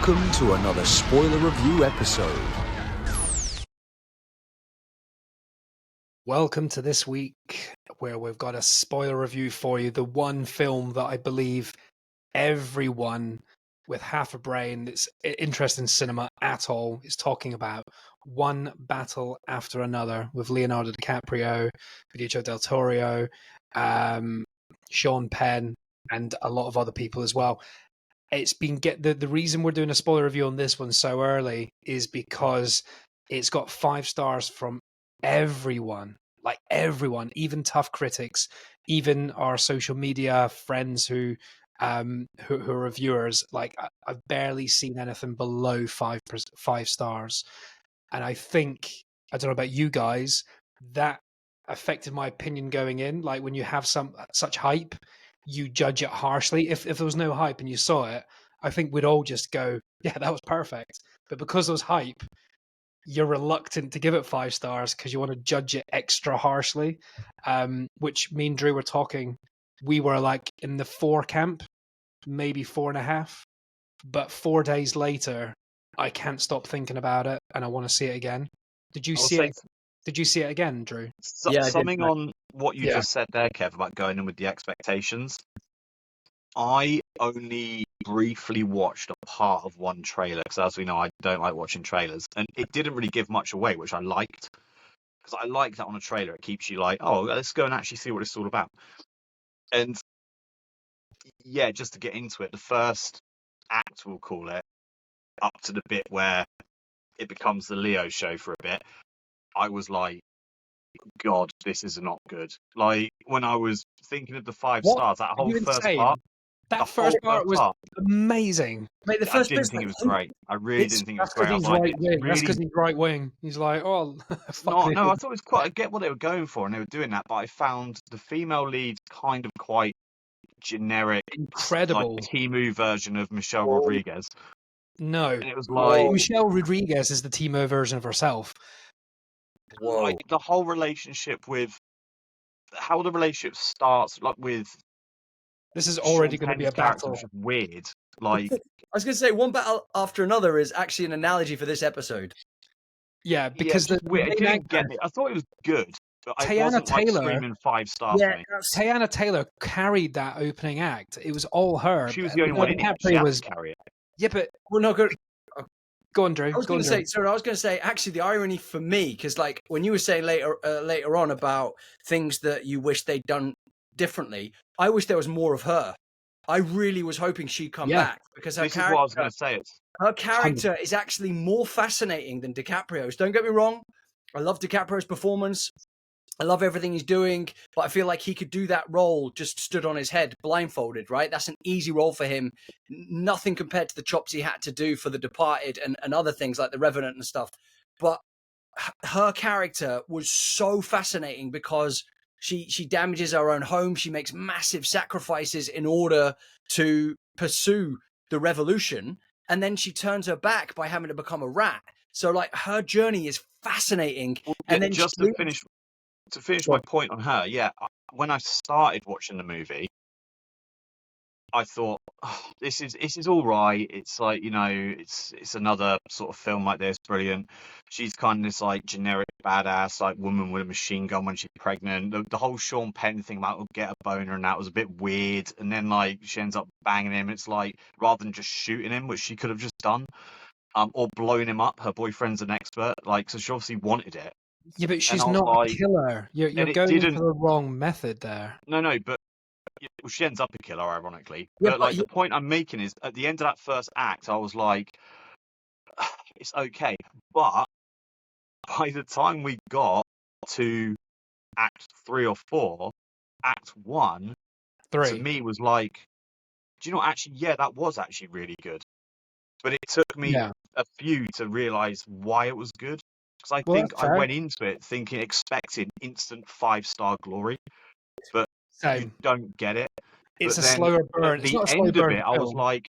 Welcome to another spoiler review episode. Welcome to this week where we've got a spoiler review for you. The one film that I believe everyone with half a brain that's interested in cinema at all is talking about. One Battle After Another with Leonardo DiCaprio, Benicio del Toro, Sean Penn, and a lot of other people as well. It's been the reason we're doing a spoiler review on this one so early is because it's got 5 stars from everyone, like everyone, even tough critics, even our social media friends who are reviewers. Like I've barely seen anything below 5 stars, and I think, I don't know about you guys, that affected my opinion going in. Like when you have such hype, you judge it harshly. If there was no hype and you saw it, I think we'd all just go, yeah, that was perfect. But because there was hype, you're reluctant to give it 5 stars because you want to judge it extra harshly. Which me and Drew were talking, we were like in the 4 camp, maybe 4.5. But 4 days later, I can't stop thinking about it and I want to see it again. Did you see it? Did you see it again, Drew? Yeah, summing on what you just said there, Kev, about going in with the expectations. I only briefly watched a part of one trailer because, as we know, I don't like watching trailers, and it didn't really give much away, which I liked because I like that on a trailer. It keeps you like, oh, let's go and actually see what it's all about. And yeah, just to get into it, the first act, we'll call it, up to the bit where it becomes the Leo show for a bit, I was like, God, this is not good. Like when I was thinking of the 5 stars, that whole first part. That first part was amazing. Mate, I didn't think it was great. I really didn't think it was great. I was like, That's because he's right wing. He's like, oh, no, I thought it was quite. I get what they were going for, and they were doing that, but I found the female lead kind of quite generic, incredible, like Temu version of Michelle Rodriguez. No, and it was like Michelle Rodriguez is the Temu version of herself. Like the whole relationship with how the relationship starts, like with. This is already going to be a battle. Which is weird. Like I was going to say, One Battle After Another is actually an analogy for this episode. Yeah, because it didn't get me. I thought it was good, but I wasn't Taylor, like screaming 5 stars. Yeah, for me. Teyana Taylor carried that opening act. It was all her. She was the only one in it. She had to carry it. Yeah, but well, no, go on, Drew. I was going to say, actually, the irony for me, because like when you were saying later on about things that you wish they'd done differently, I wish there was more of her. I really was hoping she'd come back because this is what I was going to say. Her character is actually more fascinating than DiCaprio's. Don't get me wrong. I love DiCaprio's performance. I love everything he's doing, but I feel like he could do that role just stood on his head, blindfolded, right? That's an easy role for him. Nothing compared to the chops he had to do for The Departed and other things like The Revenant and stuff. But her character was so fascinating because she damages her own home. She makes massive sacrifices in order to pursue the revolution. And then she turns her back by having to become a rat. So like her journey is fascinating. Well, and then just to finish my point on her, when I started watching the movie, I thought, this is all right. It's like, it's another sort of film like this, brilliant. She's kind of this like generic badass like woman with a machine gun when she's pregnant. The whole Sean Penn thing about get a boner and that was a bit weird. And then like she ends up banging him. It's like rather than just shooting him, which she could have just done, or blown him up. Her boyfriend's an expert, like so she obviously wanted it. Yeah, but she's not a killer. You're going for the wrong method there. No, but she ends up a killer, ironically. Yeah, but like the point I'm making is, at the end of that first act, I was like, it's okay. But by the time we got to Act 3 or 4, Act 1, to me was like, do you know what? Actually, that was actually really good. But it took me a few to realise why it was good. Because I think I went into it expecting instant 5-star glory, but you don't get it. It's a slower burn. At the end of it, I was like,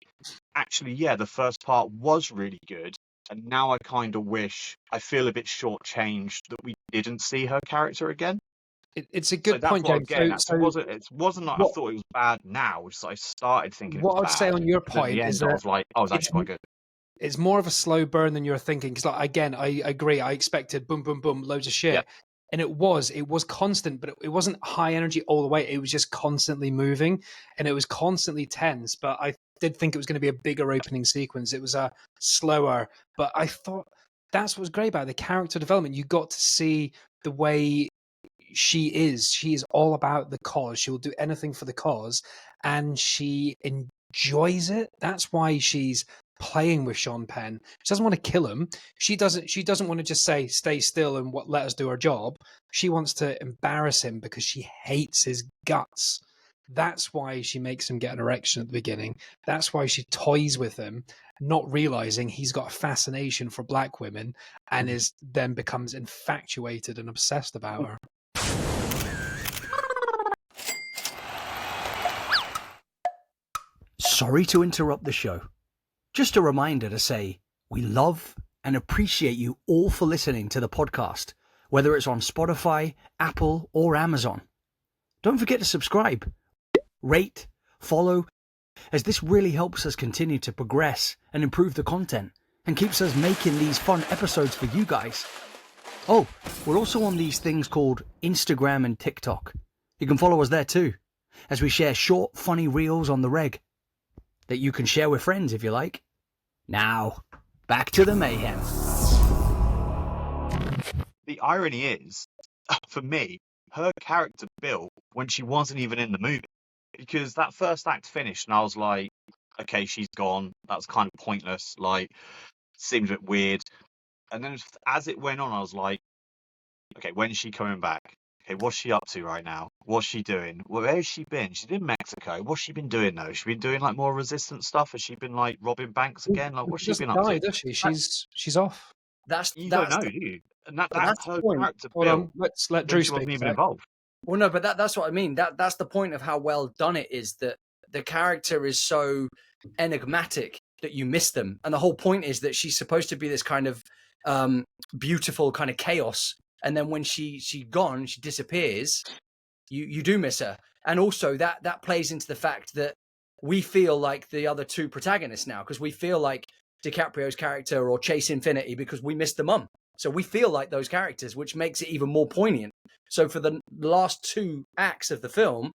actually, the first part was really good, and now I kind of wish I feel a bit shortchanged that we didn't see her character again. It's a good point, James. So it wasn't like I thought it was bad now. Just I started thinking. What I would say on your point is that I was like, oh, it's actually quite good. it's more of a slow burn than you're thinking. Because like, again, I agree. I expected boom, boom, boom, loads of shit. Yeah. And it was constant, but it wasn't high energy all the way. It was just constantly moving, and it was constantly tense. But I did think it was going to be a bigger opening sequence. It was a slower, but I thought that's what was great about it, the character development. You got to see the way she is. She is all about the cause. She will do anything for the cause, and she enjoys it. That's why she's playing with Sean Penn. She doesn't want to kill him. She doesn't want to just say stay still and let us do our job. She wants to embarrass him because she hates his guts. That's why she makes him get an erection at the beginning. That's why she toys with him, not realizing he's got a fascination for black women and then becomes infatuated and obsessed about her. Sorry to interrupt the show. Just a reminder to say we love and appreciate you all for listening to the podcast, whether it's on Spotify, Apple, or Amazon. Don't forget to subscribe, rate, follow, as this really helps us continue to progress and improve the content and keeps us making these fun episodes for you guys. Oh, we're also on these things called Instagram and TikTok. You can follow us there too, as we share short, funny reels on the reg that you can share with friends if you like. Now, back to the mayhem. The irony is, for me, her character built when she wasn't even in the movie. Because that first act finished and I was like, okay, she's gone. That was kind of pointless. Like, seemed a bit weird. And then as it went on, I was like, okay, when's she coming back? Okay, what's she up to right now? What's she doing? Where has she been? She's in Mexico. What's she been doing though? Has she been doing like more resistance stuff? Has she been like robbing banks again? Like, what's she been up to? Does she? She's off. You don't know, do you? And that's the her point. character Hold built on, let's let when Drew she wasn't speak. even involved. Well, no, but that's what I mean. That's the point of how well done it is, that the character is so enigmatic that you miss them. And the whole point is that she's supposed to be this kind of beautiful kind of chaos. And then when she gone, she disappears, you do miss her. And also that plays into the fact that we feel like the other two protagonists now, because we feel like DiCaprio's character or Chase Infinity, because we missed the mum. So we feel like those characters, which makes it even more poignant. So for the last two acts of the film,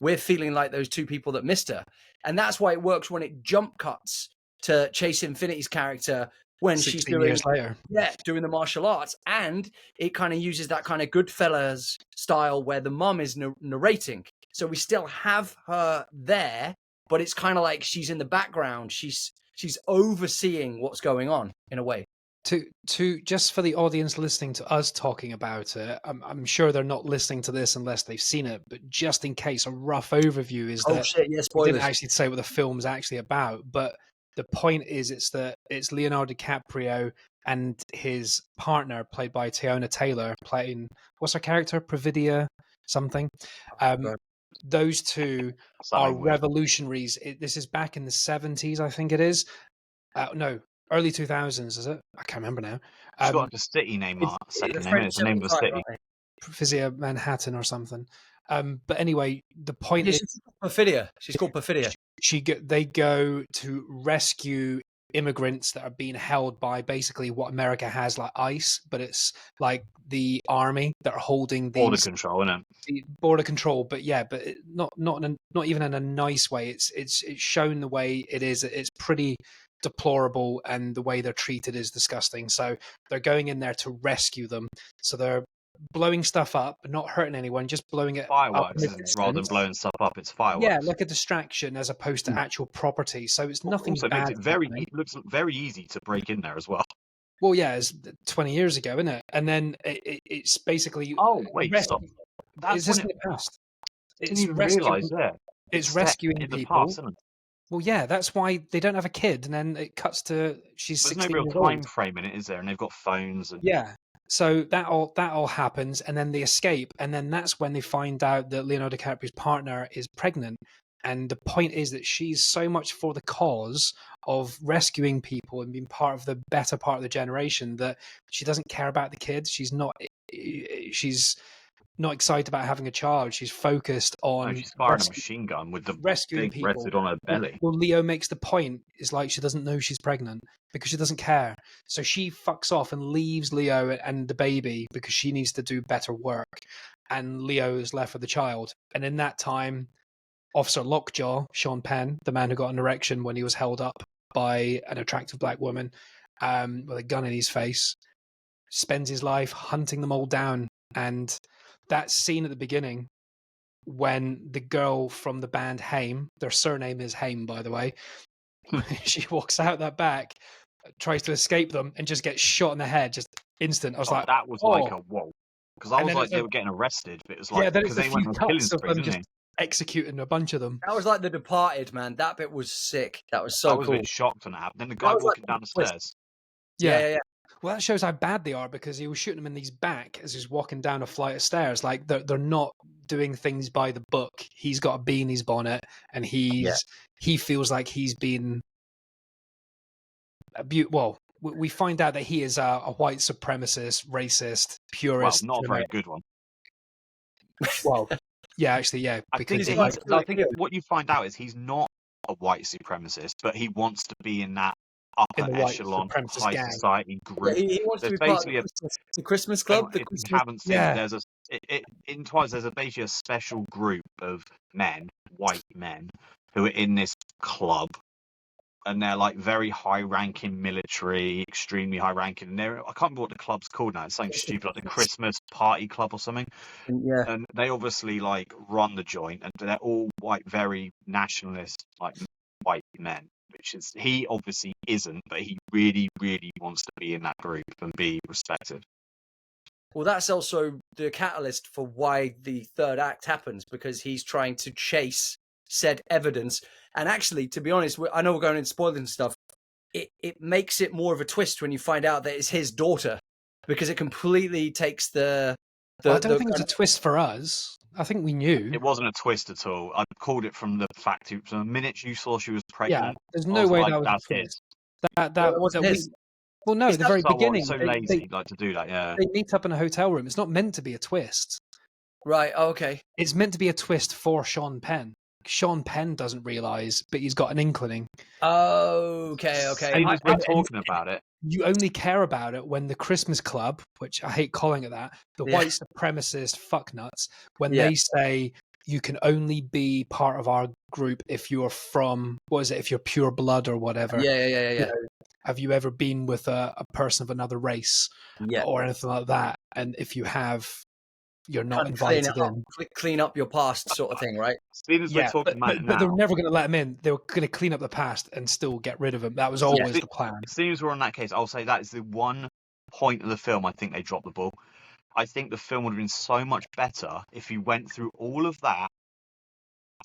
we're feeling like those two people that missed her. And that's why it works when it jump cuts to Chase Infinity's character when she's 16 years later. doing the martial arts. And it kind of uses that kind of Goodfellas style where the mum is narrating. So we still have her there, but it's kind of like she's in the background. She's overseeing what's going on in a way. To just for the audience listening to us talking about it, I'm sure they're not listening to this unless they've seen it, but just in case, a rough overview is that we spoilers. didn't actually say what the film's actually about, but the point is it's Leonardo DiCaprio and his partner, played by Tiona Taylor, playing, what's her character, Pravidia something. Those two are revolutionaries. This is back in the 70s, I think it is. No, early 2000s, is it? I can't remember now. She's got like a city name, second name. It's the name of a city. Perfidia Manhattan or something. But anyway, the point is, Perfidia. She's called Perfidia. They go to rescue immigrants that are being held by basically what America has like ICE, but it's like the army that are holding these border control, isn't it? Border control, but yeah, but not even in a nice way. It's shown the way it is. It's pretty deplorable, and the way they're treated is disgusting. So they're going in there to rescue them. So they're blowing stuff up, not hurting anyone, just blowing it fireworks up. Rather than blowing stuff up, it's fireworks. Yeah, like a distraction as opposed to actual property. So it's nothing also bad. It looks very easy to break in there as well. Well, yeah, it's 20 years ago, isn't it? And then it's basically stop. That's when it passed. Didn't even realise that. It's rescuing in the people. past, isn't it? Well, yeah, that's why they don't have a kid, and then it cuts to she's 16 There's no real years time old. frame in it, is there? And they've got phones and yeah. So that all happens, and then they escape, and then that's when they find out that Leonardo DiCaprio's partner is pregnant. And the point is that she's so much for the cause of rescuing people and being part of the better part of the generation that she doesn't care about the kids. She's not excited about having a child. She's focused on No, she's firing a machine gun with the rescuing thing people. rested on her belly. Well, Leo makes the point, is like she doesn't know she's pregnant because she doesn't care. So she fucks off and leaves Leo and the baby because she needs to do better work. And Leo is left with the child. And in that time, Officer Lockjaw, Sean Penn, the man who got an erection when he was held up by an attractive black woman with a gun in his face, spends his life hunting them all down. And that scene at the beginning when the girl from the band Haim, their surname is Haim, by the way, she walks out that back, tries to escape them, and just gets shot in the head, just instant. I was like, that was like a whoa. Because I was like, they were getting arrested, but it was like, then because it's they a went few on killing cuts of spree, them didn't just they? executing a bunch of them. That was like The Departed, man. That bit was sick. That was so I was cool. a bit shocked when that happened. Then the guy was walking like down the stairs. Yeah. Well, that shows how bad they are because he was shooting them in his back as he's walking down a flight of stairs. Like they're not doing things by the book. He's got a bee in his bonnet, and he feels like he's been abused. Well, we find out that he is a white supremacist, racist, Well, purist. not a very good one. Well, yeah, actually, yeah. I think, what you find out is he's not a white supremacist, but he wants to be in that upper echelon, high gang. society group. Yeah, he wants to be part of the Christmas club. If you haven't seen it, there's in Twice there's basically a special group of men, white men, who are in this club, and they're like very high-ranking military, extremely high-ranking. And I can't remember what the club's called now. It's something stupid like the Christmas Party Club or something. Yeah. And they obviously like run the joint, and they're all like very nationalist, like white men. Which is he obviously isn't, but he really, really wants to be in that group and be respected. Well, that's also the catalyst for why the third act happens, because he's trying to chase said evidence. And actually, to be honest, I know we're going into spoilers and stuff. It makes it more of a twist when you find out that it's his daughter, because it completely takes the I don't think it's a twist for us. I think we knew. It wasn't a twist at all. I called it from the fact from the minute you saw she was pregnant. Yeah, there's no way that was that's a twist. That wasn't his. Well, no, at the very beginning, so lazy like to do that. Yeah, they meet up in a hotel room. It's not meant to be a twist. Right. Oh, okay. It's meant to be a twist for Sean Penn. Sean Penn doesn't realize, but he's got an inkling. Okay. He's just been talking about it. You only care about it when the Christmas Club, which I hate calling it that, the white supremacist fucknuts, when they say you can only be part of our group if you're from, if you're pure blood or whatever. Yeah. You know, have you ever been with a person of another race or anything like that? And if you have, you're not invited in. Clean up your past sort of thing, right? But they're never going to let him in. They were going to clean up the past and still get rid of him. That was always the plan. As soon as we're on that case, I'll say that is the one point of the film I think they dropped the ball. I think the film would have been so much better if he went through all of that,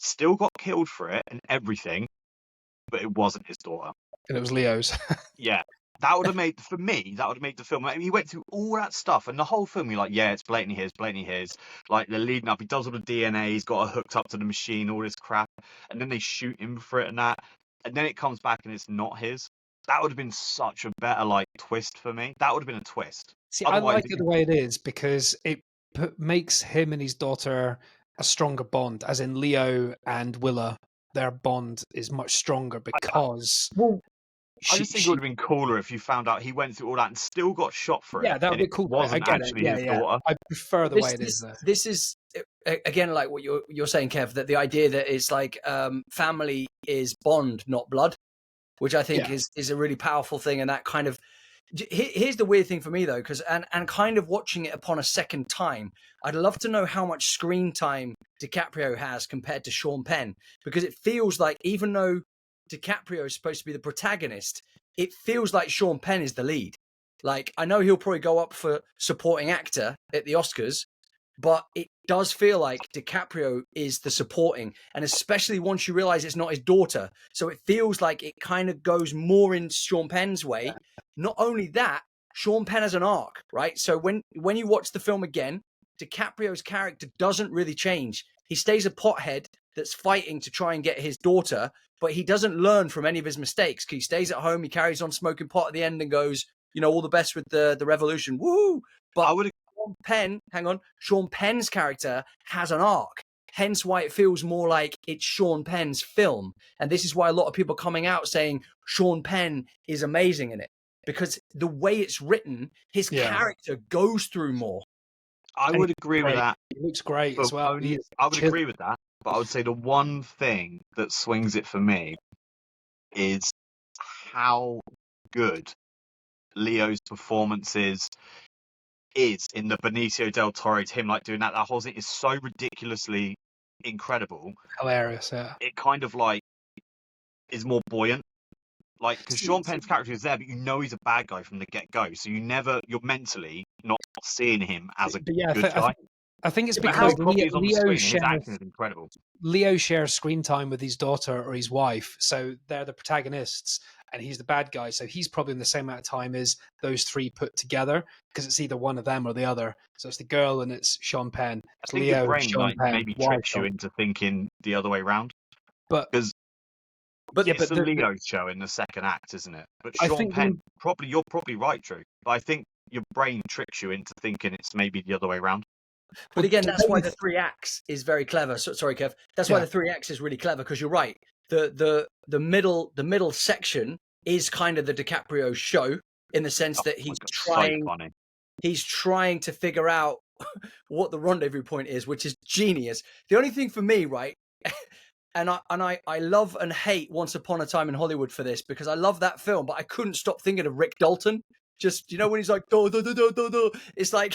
still got killed for it and everything, but it wasn't his daughter. And it was Leo's. Yeah. That would have made the film. I mean, he went through all that stuff, and the whole film, you're like, yeah, it's blatantly his. Like, they're leading up. He does all the DNA. He's got it hooked up to the machine, all this crap. And then they shoot him for it and that. And then it comes back and it's not his. That would have been such a better, like, twist for me. That would have been a twist. See, I like it the way it is because it makes him and his daughter a stronger bond, as in Leo and Willa. Their bond is much stronger because... I just think it would have been cooler if you found out he went through all that and still got shot for it. Yeah, that would be cool. Wasn't actually his daughter. I prefer the way it is. This is again like what you're saying, Kev. That the idea that it's like family is bond, not blood, which I think is a really powerful thing. And that kind of here's the weird thing for me though, because and kind of watching it upon a second time, I'd love to know how much screen time DiCaprio has compared to Sean Penn, because it feels like even though DiCaprio is supposed to be the protagonist, it feels like Sean Penn is the lead. Like, I know he'll probably go up for supporting actor at the Oscars, but it does feel like DiCaprio is the supporting, and especially once you realize it's not his daughter. So it feels like it kind of goes more in Sean Penn's way. Not only that, Sean Penn has an arc, right? So when you watch the film again, DiCaprio's character doesn't really change. He stays a pothead that's fighting to try and get his daughter, but he doesn't learn from any of his mistakes. He stays at home, he carries on smoking pot at the end and goes, all the best with the revolution. Woo! But Sean Penn's character has an arc. Hence why it feels more like it's Sean Penn's film. And this is why a lot of people are coming out saying Sean Penn is amazing in it. Because the way it's written, his character goes through more. I would agree with that. It looks great as well. I would agree with that, but I would say the one thing that swings it for me is how good Leo's performance is in the Benicio del Toro, him like doing that whole thing is so ridiculously incredible. Hilarious, yeah. It kind of like is more buoyant. Like, because Sean Penn's character is there, but you know he's a bad guy from the get-go, so you're mentally not seeing him as a good guy. I think it's But how because probably is on the screen, his acting is incredible. Leo shares screen time with his daughter or his wife, so they're the protagonists, and he's the bad guy, so he's probably in the same amount of time as those three put together, because it's either one of them or the other. So it's the girl and it's Sean Penn. It's I think Leo, your brain Sean Penn, maybe tricks you into thinking the other way around. But it's the Leo show in the second act, isn't it? But Sean Penn, you're probably right, Drew. But I think your brain tricks you into thinking it's maybe the other way around. But again, that's why the 3 acts is very clever. Sorry, Kev. That's why the 3 acts is really clever, because you're right. The middle section is kind of the DiCaprio show in the sense that he's trying to figure out what the rendezvous point is, which is genius. The only thing for me, right, and I love and hate Once Upon a Time in Hollywood for this, because I love that film, but I couldn't stop thinking of Rick Dalton. Just, when he's like, do, do, do, do, do, do. It's like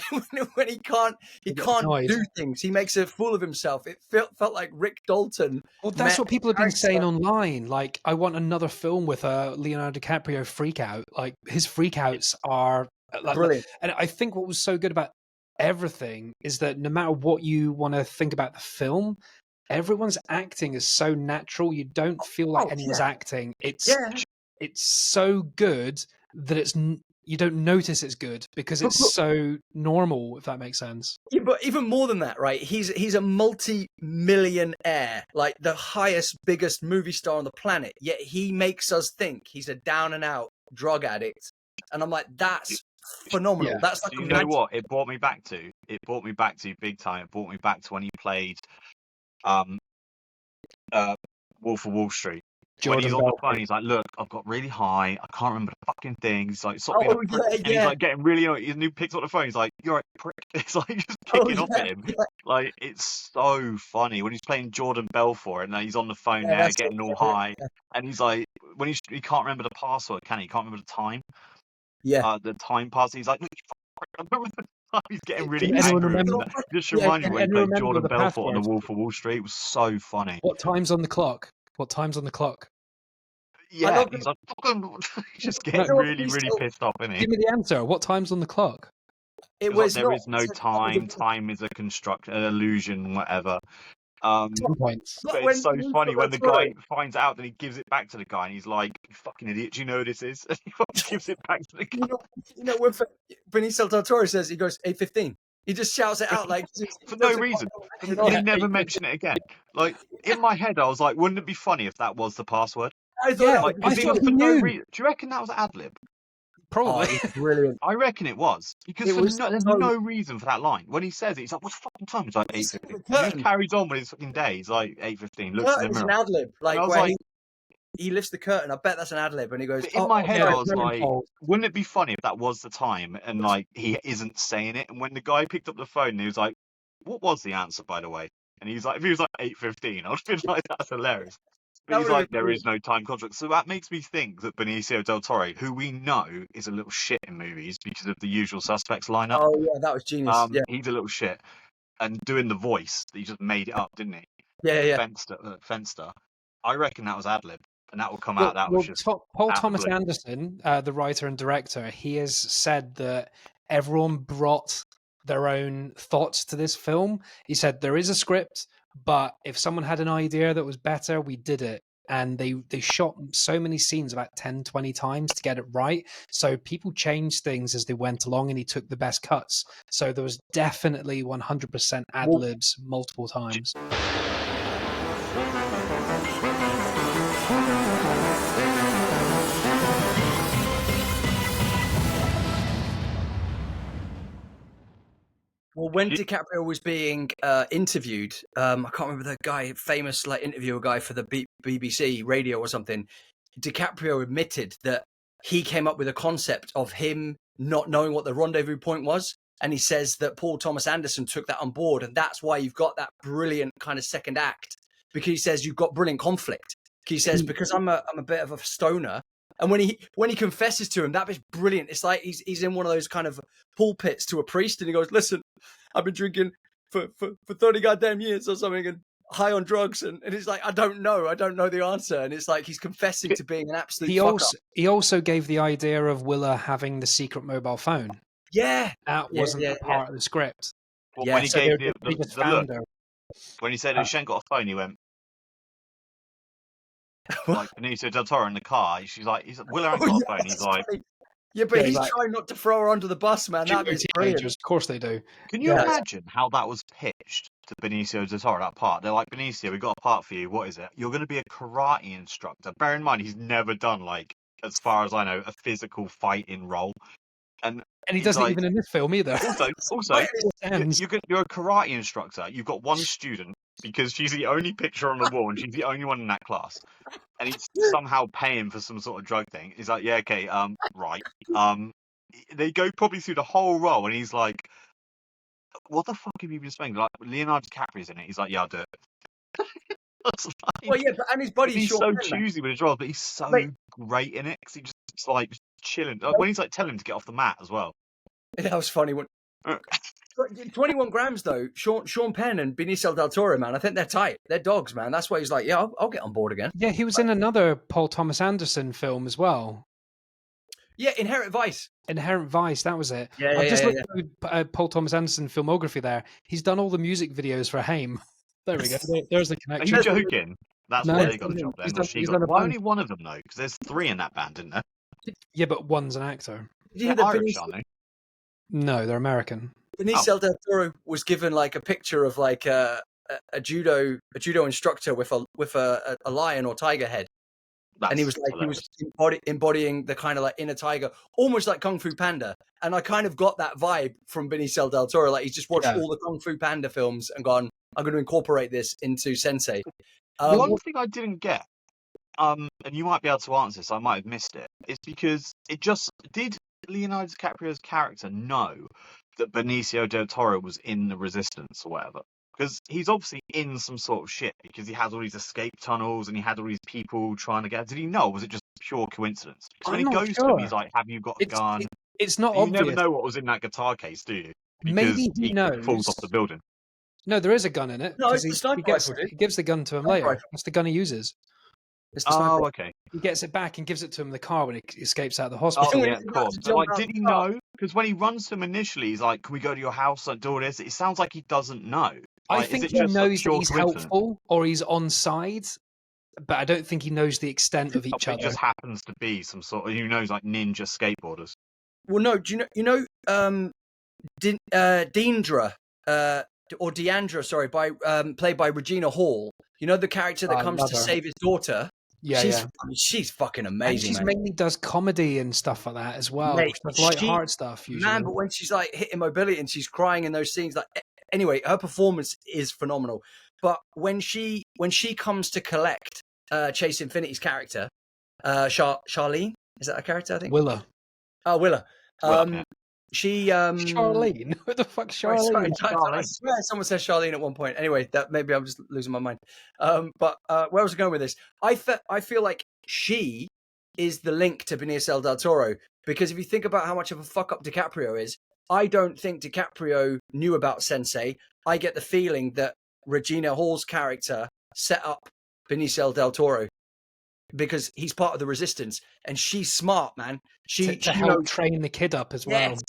when he can't do things. He makes a fool of himself. It felt like Rick Dalton. Well, that's what people have been saying online. Like, I want another film with a Leonardo DiCaprio freak out. Like, his freakouts are brilliant. And I think what was so good about everything is that no matter what you want to think about the film, everyone's acting is so natural. You don't feel like anyone's acting. It's so good that you don't notice it's good because it's so normal, if that makes sense. Yeah, but even more than that, right? He's a multi-millionaire, like the biggest movie star on the planet. Yet he makes us think he's a down and out drug addict, and I'm like, that's phenomenal. Yeah. That's like, you know what? It brought me back to big time. It brought me back to when he played, Wolf of Wall Street. When he's on the phone, he's like, "Look, I've got really high. I can't remember the fucking thing." He's like, "Stop being a prick." And he's like getting really annoyed. He picks up the phone. He's like, "You're a prick." It's like just kicking off at him. Like, it's so funny when he's playing Jordan Belfort and he's on the phone there getting all high, and he's like, when he can't remember the password, can he? He can't remember the time. Yeah. The time passing. He's like, "Look, I remember the time." He's getting really angry. Just remind me when he played Jordan Belfort on the Wolf of Wall Street. It was so funny. What time's on the clock? What time's on the clock? Yeah, he's like, he's just getting really pissed off, isn't he? Give me the answer. What time's on the clock? It was there is no time. Time is a construct, an illusion, whatever. 10 points. But it's so funny when the guy finds out that he gives it back to the guy, and he's like, "You fucking idiot! Do you know who this is?" And he gives it back to the guy. When Benicio del Toro says, he goes 8:15. He just shouts it out like for no reason. He never mentioned it again. Like, in my head, I was like, "Wouldn't it be funny if that was the password?" I thought for no reason. Do you reckon that was ad lib? Probably. Brilliant. I reckon it was. Because there's no reason for that line. When he says it, he's like, "What's fucking time?" It's like 8:15. He just carries on with his fucking day. He's like 8:15. Looks in the mirror. It's an ad lib. Like, I was like, he lifts the curtain. I bet that's an ad lib. And he goes, in my head, I was like, wouldn't it be funny if that was the time? And like, he isn't saying it. And when the guy picked up the phone, he was like, "What was the answer, by the way?" And he's like, if he was like 8:15, I would have been like, "That's hilarious." But he's like, there is no time contract. So that makes me think that Benicio del Toro, who we know is a little shit in movies because of the Usual Suspects lineup. Oh, yeah, that was genius. He's a little shit. And doing the voice, he just made it up, didn't he? Yeah. Fenster. I reckon that was ad-lib. And that will come out. That was just Paul Thomas Anderson, the writer and director, he has said that everyone brought their own thoughts to this film. He said there is a script, but if someone had an idea that was better, we did it. And they shot so many scenes about 10, 20 times to get it right. So people changed things as they went along, and he took the best cuts. So there was definitely 100% ad-libs multiple times. Well, when DiCaprio was being interviewed, I can't remember the guy, famous like interviewer guy for the BBC radio or something. DiCaprio admitted that he came up with a concept of him not knowing what the rendezvous point was, and he says that Paul Thomas Anderson took that on board, and that's why you've got that brilliant kind of second act, because he says you've got brilliant conflict. He says because I'm a bit of a stoner. And when he confesses to him, that bit's brilliant. It's like he's in one of those kind of pulpits to a priest, and he goes, "Listen, I've been drinking for 30 goddamn years or something, and high on drugs." And it's like, I don't know the answer. And it's like he's confessing to being an absolute He also gave the idea of Willa having the secret mobile phone. Yeah. That wasn't a part of the script. Well, when he so gave they the just look, found her. when he said, she ain't got a phone, he went, like Benicio del Toro in the car. She's like, Willa ain't got a phone. He's like, yeah, but he's trying not to throw her under the bus, man. That is brilliant. Of course they do. Can you imagine how that was pitched to Benicio del Toro, that part? They're like, Benicio, we've got a part for you. What is it? You're going to be a karate instructor. Bear in mind, he's never done, like, as far as I know, a physical fighting role. And he doesn't even in this film either. Also, you're a karate instructor. You've got one student because she's the only picture on the wall and she's the only one in that class. And he's somehow paying for some sort of drug thing. He's like, yeah, okay, right. They go probably through the whole role, and he's like, "What the fuck have you been spending?" Like Leonardo DiCaprio's in it. He's like, "Yeah, I'll do it." Well, yeah, but and his buddy, he's so choosy with his roles, but he's so great in it because he's just like chilling. When he's like telling him to get off the mat as well. That was funny. 21 grams though. Sean Penn and Benicio del Toro, man. I think they're tight. They're dogs, man. That's why he's like, yeah, I'll get on board again. Yeah, he was in another Paul Thomas Anderson film as well. Yeah, Inherent Vice. Inherent Vice, that was it. Yeah, I just looked at Paul Thomas Anderson filmography there. He's done all the music videos for Haim. There we go. There's the connection. Are you joking? That's why they got the job then. Why only one of them, though? Because there's 3 in that band, isn't there? Yeah, but one's an actor. They're Irish, aren't they? No, they're American. Benicio del Toro was given like a picture of like a judo instructor with a lion or tiger head. And he was like, hilarious. He was embodying the kind of like inner tiger, almost like Kung Fu Panda. And I kind of got that vibe from Benicio del Toro. Like he's just watched all the Kung Fu Panda films and gone, I'm going to incorporate this into Sensei. One thing I didn't get, and you might be able to answer this, I might have missed it, is because did Leonardo DiCaprio's character know that Benicio del Toro was in the Resistance or whatever? Because he's obviously in some sort of shit because he has all these escape tunnels and he had all these people trying to get. Did he know, or was it just pure coincidence? Because when he goes to him, he's like, "Have you got a gun?" It's not obvious. You never know what was in that guitar case, do you? Because maybe he knows. Falls off the building. No, there is a gun in it. No, it's the sniper rifle. He gives the gun to him later. That's the gun he uses. Oh, okay. He gets it back and gives it to him in the car when he escapes out of the hospital. Oh, yeah, of course. But, like, did he know? Because when he runs to him initially, he's like, "Can we go to your house and do all this?" It sounds like he doesn't know. I think he knows that he's helpful or he's on side, but I don't think he knows the extent of each other. It just happens to be some sort of, like ninja skateboarders. Well, no, do you know Deandra, or Deandra, sorry, played by Regina Hall. You know the character that comes to save his daughter? Yeah, she's fucking amazing. And she mainly does comedy and stuff like that as well. Mate, light-hearted stuff usually. Man, but when she's like hitting mobility and she's crying in those scenes, like anyway, her performance is phenomenal. But when she comes to collect Chase Infinity's character, Charlene, is that a character? I think Willa. Oh, Willa. She Charlene. Who the fuck, Charlene? I swear someone says Charlene at one point. Anyway, that maybe I'm just losing my mind. But where was I going with this? I feel like she is the link to Benicio del Toro, because if you think about how much of a fuck up DiCaprio is, I don't think DiCaprio knew about Sensei. I get the feeling that Regina Hall's character set up Benicio del Toro, because he's part of the Resistance and she's smart, man. She help train the kid up as well. Yes.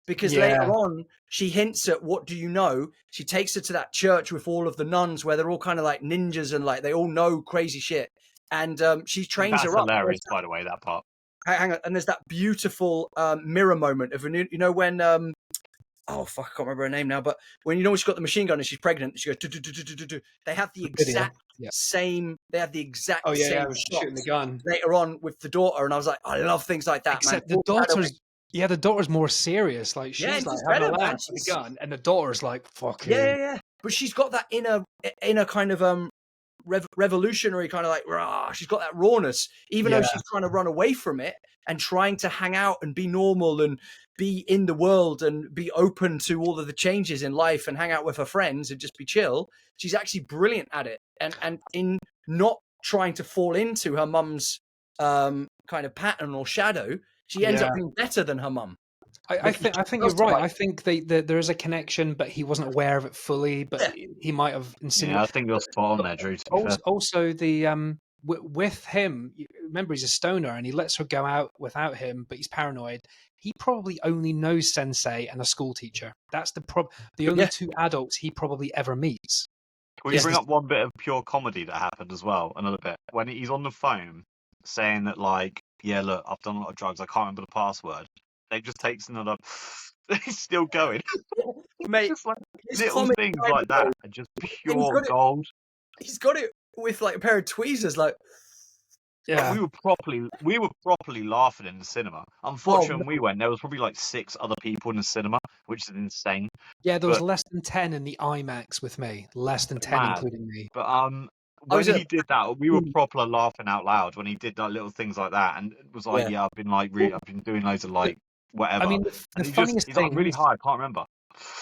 Because later on, she hints at, what do you know? She takes her to that church with all of the nuns where they're all kind of like ninjas and like they all know crazy shit. And she trains her up. That's hilarious, by the way, that part. Hang on. And there's that beautiful mirror moment of, you know, when, oh, fuck, I can't remember her name now, but when she's got the machine gun and she's pregnant, she goes, do. They have the exact same, same shot shooting the gun later on with the daughter. And I was like, I love things like that, Except man. the daughter's Yeah, the daughter's more serious. Like Yeah, she's it's like just having a better, man. laugh with the gun, and the daughter's like Yeah, fucking. yeah, yeah. But she's got that inner kind of revolutionary kind of like rah. She's got that rawness, even though Yeah, she's trying to run away from it and trying to hang out and be normal and be in the world and be open to all of the changes in life and hang out with her friends and just be chill. She's actually brilliant at it, and in not trying to fall into her mum's kind of pattern or shadow, she ends up yeah. being better than her mum. I Because think she you're does the right. right I think there is a connection, but he wasn't aware of it fully. But thing. he might have Yeah, insinuated. I think you're spot on there, Drew. To be fair, Also, the with him, remember he's a stoner, and he lets her go out without him, but he's paranoid. He probably only knows Sensei and a school teacher. That's the only Yeah. two adults he probably ever meets. can we Is bring this, up one bit of pure comedy that happened as well? Another bit when he's on the phone saying that, like, yeah, look, I've done a lot of drugs. I can't remember the password. They just takes another. He's still going. Mate, Just like his little comic things timing, like that are just and pure gold. he's got it with like a pair of tweezers, like And yeah. we were properly laughing in the cinema. oh Unfortunately, when we went, there was probably like 6 other people in the cinema, which is insane. Yeah, there was But less than 10 in the IMAX with me. Less than 10, mad. including me. But I when was he did that, we were Mm. proper laughing out loud when he did like little things like that, and it was like, Yeah. yeah, I've been like really, I've been doing loads of like I whatever, mean, and the funniest he's like really things, high, I can't remember.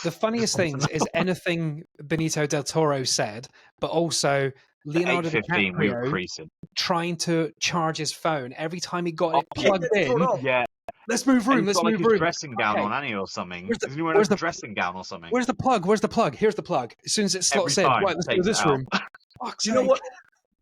the funniest things is anything Benito del Toro said, but also At Leonardo 8:15, we were DiCaprio creasing. trying to charge his phone every time he got it Oh, plugged Gets thrown in. off. yeah, Let's move and room. he's Let's got like move his room. dressing gown Okay. on, Annie, or something. Where's the Isn't he wearing where's like a the dressing gown or something? where's the plug? Where's the plug? Here's the plug. As soon as it slots Every in, time right, let's go to takes it this out. room. Fuck's Do you know sake. what?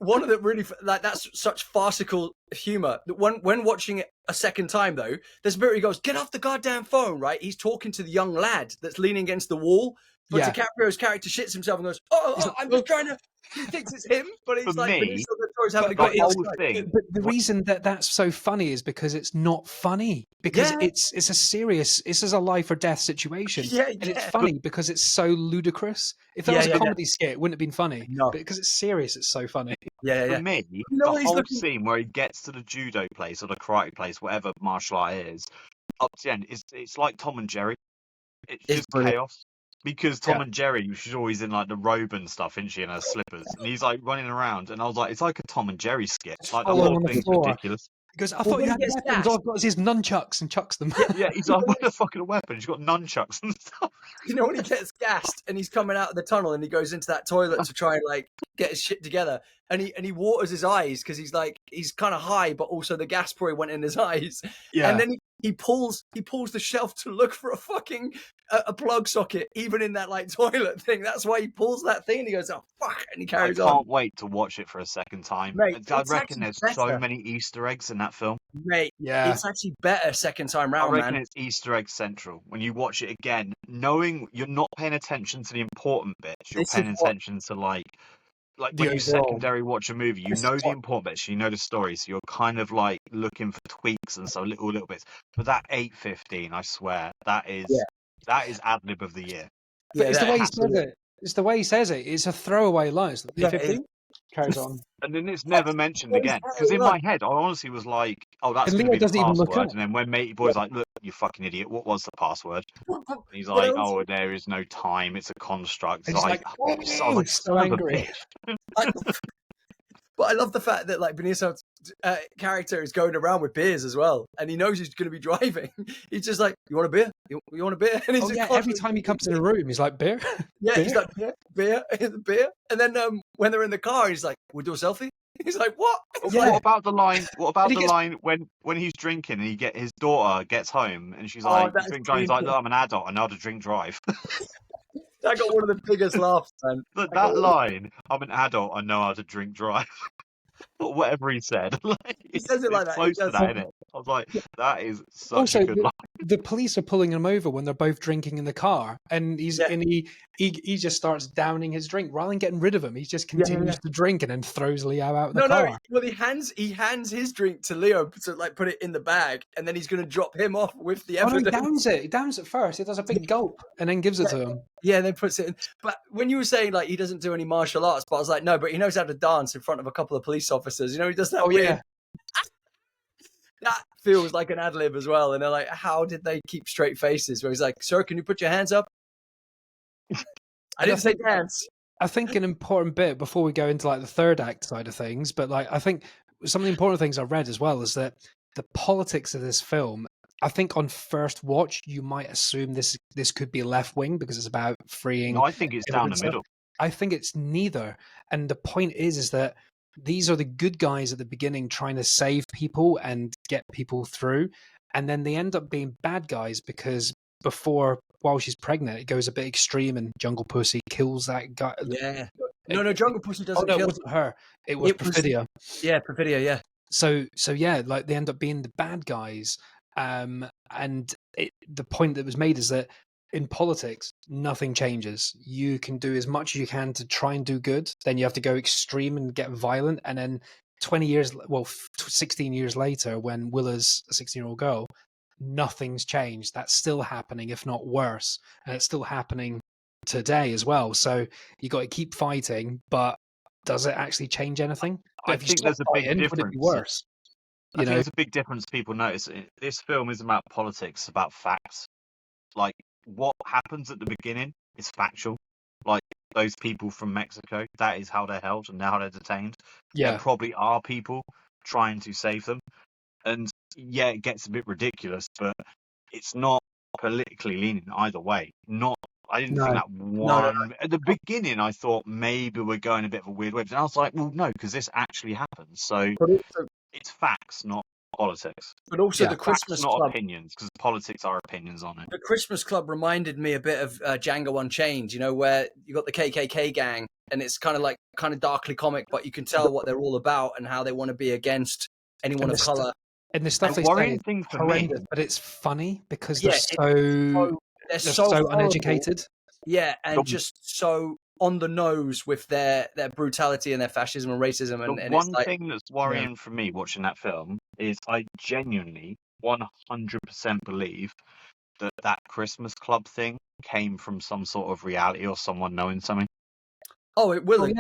One of the really like that's such farcical humor. When watching it a second time though, there's a bit where he goes, "Get off the goddamn phone!" Right? He's talking to the young lad that's leaning against the wall, but Yeah. DiCaprio's character shits himself and goes, He's like, I'm just trying to." He thinks it's him, but For he's like, me, Benicio del Toro's having a the go at the other whole guy. thing. But the reason that that's so funny is because it's not funny. Because Yeah. it's a serious. This is a life or death situation, Yeah, and it's yeah. funny because it's so ludicrous. If that Yeah, was a yeah, yeah. comedy skit, it wouldn't have been funny. No. But because it's serious, it's so funny. Yeah, For yeah. me, You know the what he's whole looking. scene where he gets to the judo place or the karate place, whatever martial art it is, up to the end, it's like Tom and Jerry. It's It's just brilliant. chaos. Because Yeah. Tom and Jerry, she's always in like the robe and stuff, isn't she, in her slippers, and he's like running around, and I was like, it's like a Tom and Jerry skit. It's Like the falling whole on the thing's floor. ridiculous. He goes, "I Well, thought when you he had gets weapons. gassed- All I've got is his nunchucks," and chucks them. Yeah. Yeah, he's like, what the fucking weapon? He's got nunchucks and stuff. You know when he gets gassed and he's coming out of the tunnel and he goes into that toilet to try and like get his shit together and he waters his eyes because he's kind of high but also the gas probably went in his eyes and then he pulls the shelf to look for a fucking a plug socket even in that like toilet thing. That's why he pulls that thing and he goes, oh fuck, and he I carries on. can't wait to watch it for a second time. Mate, I it's reckon actually there's so better. many Easter eggs in that film. Mate, Yeah. it's actually better second time I round, reckon man. it's Easter egg central. When you watch it again, knowing you're not paying attention to the important bits, you're This paying is what attention to like The when you overall. secondary watch a movie, you this is know the what important bits, you know the story, so you're kind of like looking for tweaks and so little bits. But that 8:15, I swear, that is ad lib of the year. But it's the that way he has to says be. it. It's the way he says it. It's a throwaway line. It's Yeah, 15 carries on. And then it's never mentioned What is again. that Because in line? my head, I honestly was like, oh, that's And going to Leo be the doesn't even look up. password. And then when Matey Boy's like, look, you fucking idiot, what was the password? And he's What like, else? oh, there is no time, it's a construct. And So he's I like, was like, so son of a angry. bitch. But I love the fact that like Benicio's character is going around with beers as well, and he knows he's going to be driving. He's just like, "You want a beer? You want a beer?" And he's Oh just yeah, every constantly- time he comes in a room, he's like, beer? yeah, beer? he's like, beer, beer. And then when they're in the car, he's like, "We'll do a selfie." He's like, "What?" It's Yeah. What about the line? What about And he the gets- line when he's drinking and his daughter gets home and she's Oh, like, that's you drink drive? He's like, look, I'm an adult. I know how to drink drive. I got one of the biggest laughs, man. Look, I got that one- line, I'm an adult. I know how to drink drive. Or whatever he said. Like, He says it like it's that. He close to does. that, isn't it? I was like, that is such Also, a good line. the police are pulling him over when they're both drinking in the car, and Yeah. he just starts downing his drink rather than getting rid of him. He just continues to drink and then throws Leo out of the car. No. Well, he hands his drink to Leo to like put it in the bag, and then he's going to drop him off with the Oh no, he evidence. downs it. He downs it first. He does a big gulp and then gives it to him. Yeah, and then puts it in. But when you were saying like he doesn't do any martial arts, but I was like, no, but he knows how to dance in front of a couple of police officers. You know, he does that Oh weird. yeah, That feels like an ad lib as well. And they're like, how did they keep straight faces? Where he's like, sir, can you put your hands up? I didn't say dance. I think an important bit before we go into like the third act side of things, but like I think some of the important things I read as well is that the politics of this film. I think on first watch you might assume this could be left wing because it's about freeing. No, I think it's down the immigrants. middle. I think it's neither. And the point is that these are the good guys at the beginning trying to save people and get people through, and then they end up being bad guys because while she's pregnant, it goes a bit extreme, and Jungle Pussy kills that guy. Yeah. No, Jungle Pussy doesn't no, kill. it wasn't her. It was Perfidia. Yeah, Perfidia, yeah. So yeah, like they end up being the bad guys. And the point that was made is that in politics, nothing changes. You can do as much as you can to try and do good. Then you have to go extreme and get violent. And then 16 years later, when Willa's a 16-year-old girl, nothing's changed. That's still happening, if not worse. And it's still happening today as well. So you got to keep fighting, but does it actually change anything? I think there's a big difference. Would it be worse? I think there's a big difference people notice. This film is about politics, about facts. Like, what happens at the beginning is factual. Like, those people from Mexico, that is how they're held and how they're detained. Yeah. There probably are people trying to save them. And yeah, it gets a bit ridiculous, but it's not politically leaning either way. I didn't think that one. No. At the beginning, I thought maybe we're going a bit of a weird way. And I was like, well, no, because this actually happens. So it's facts, not politics. But also the Christmas Club. Not opinions, because politics are opinions on it. The Christmas Club reminded me a bit of Django Unchained, where you got the KKK gang, and it's kind of darkly comic, but you can tell what they're all about and how they want to be against anyone of color. And the stuff they say is horrendous, but it's funny because they're so uneducated. Yeah, and just so on the nose with their brutality and their fascism and racism. And one thing that's worrying for me watching that film is I genuinely 100% believe that Christmas Club thing came from some sort of reality or someone knowing something. Oh, it will.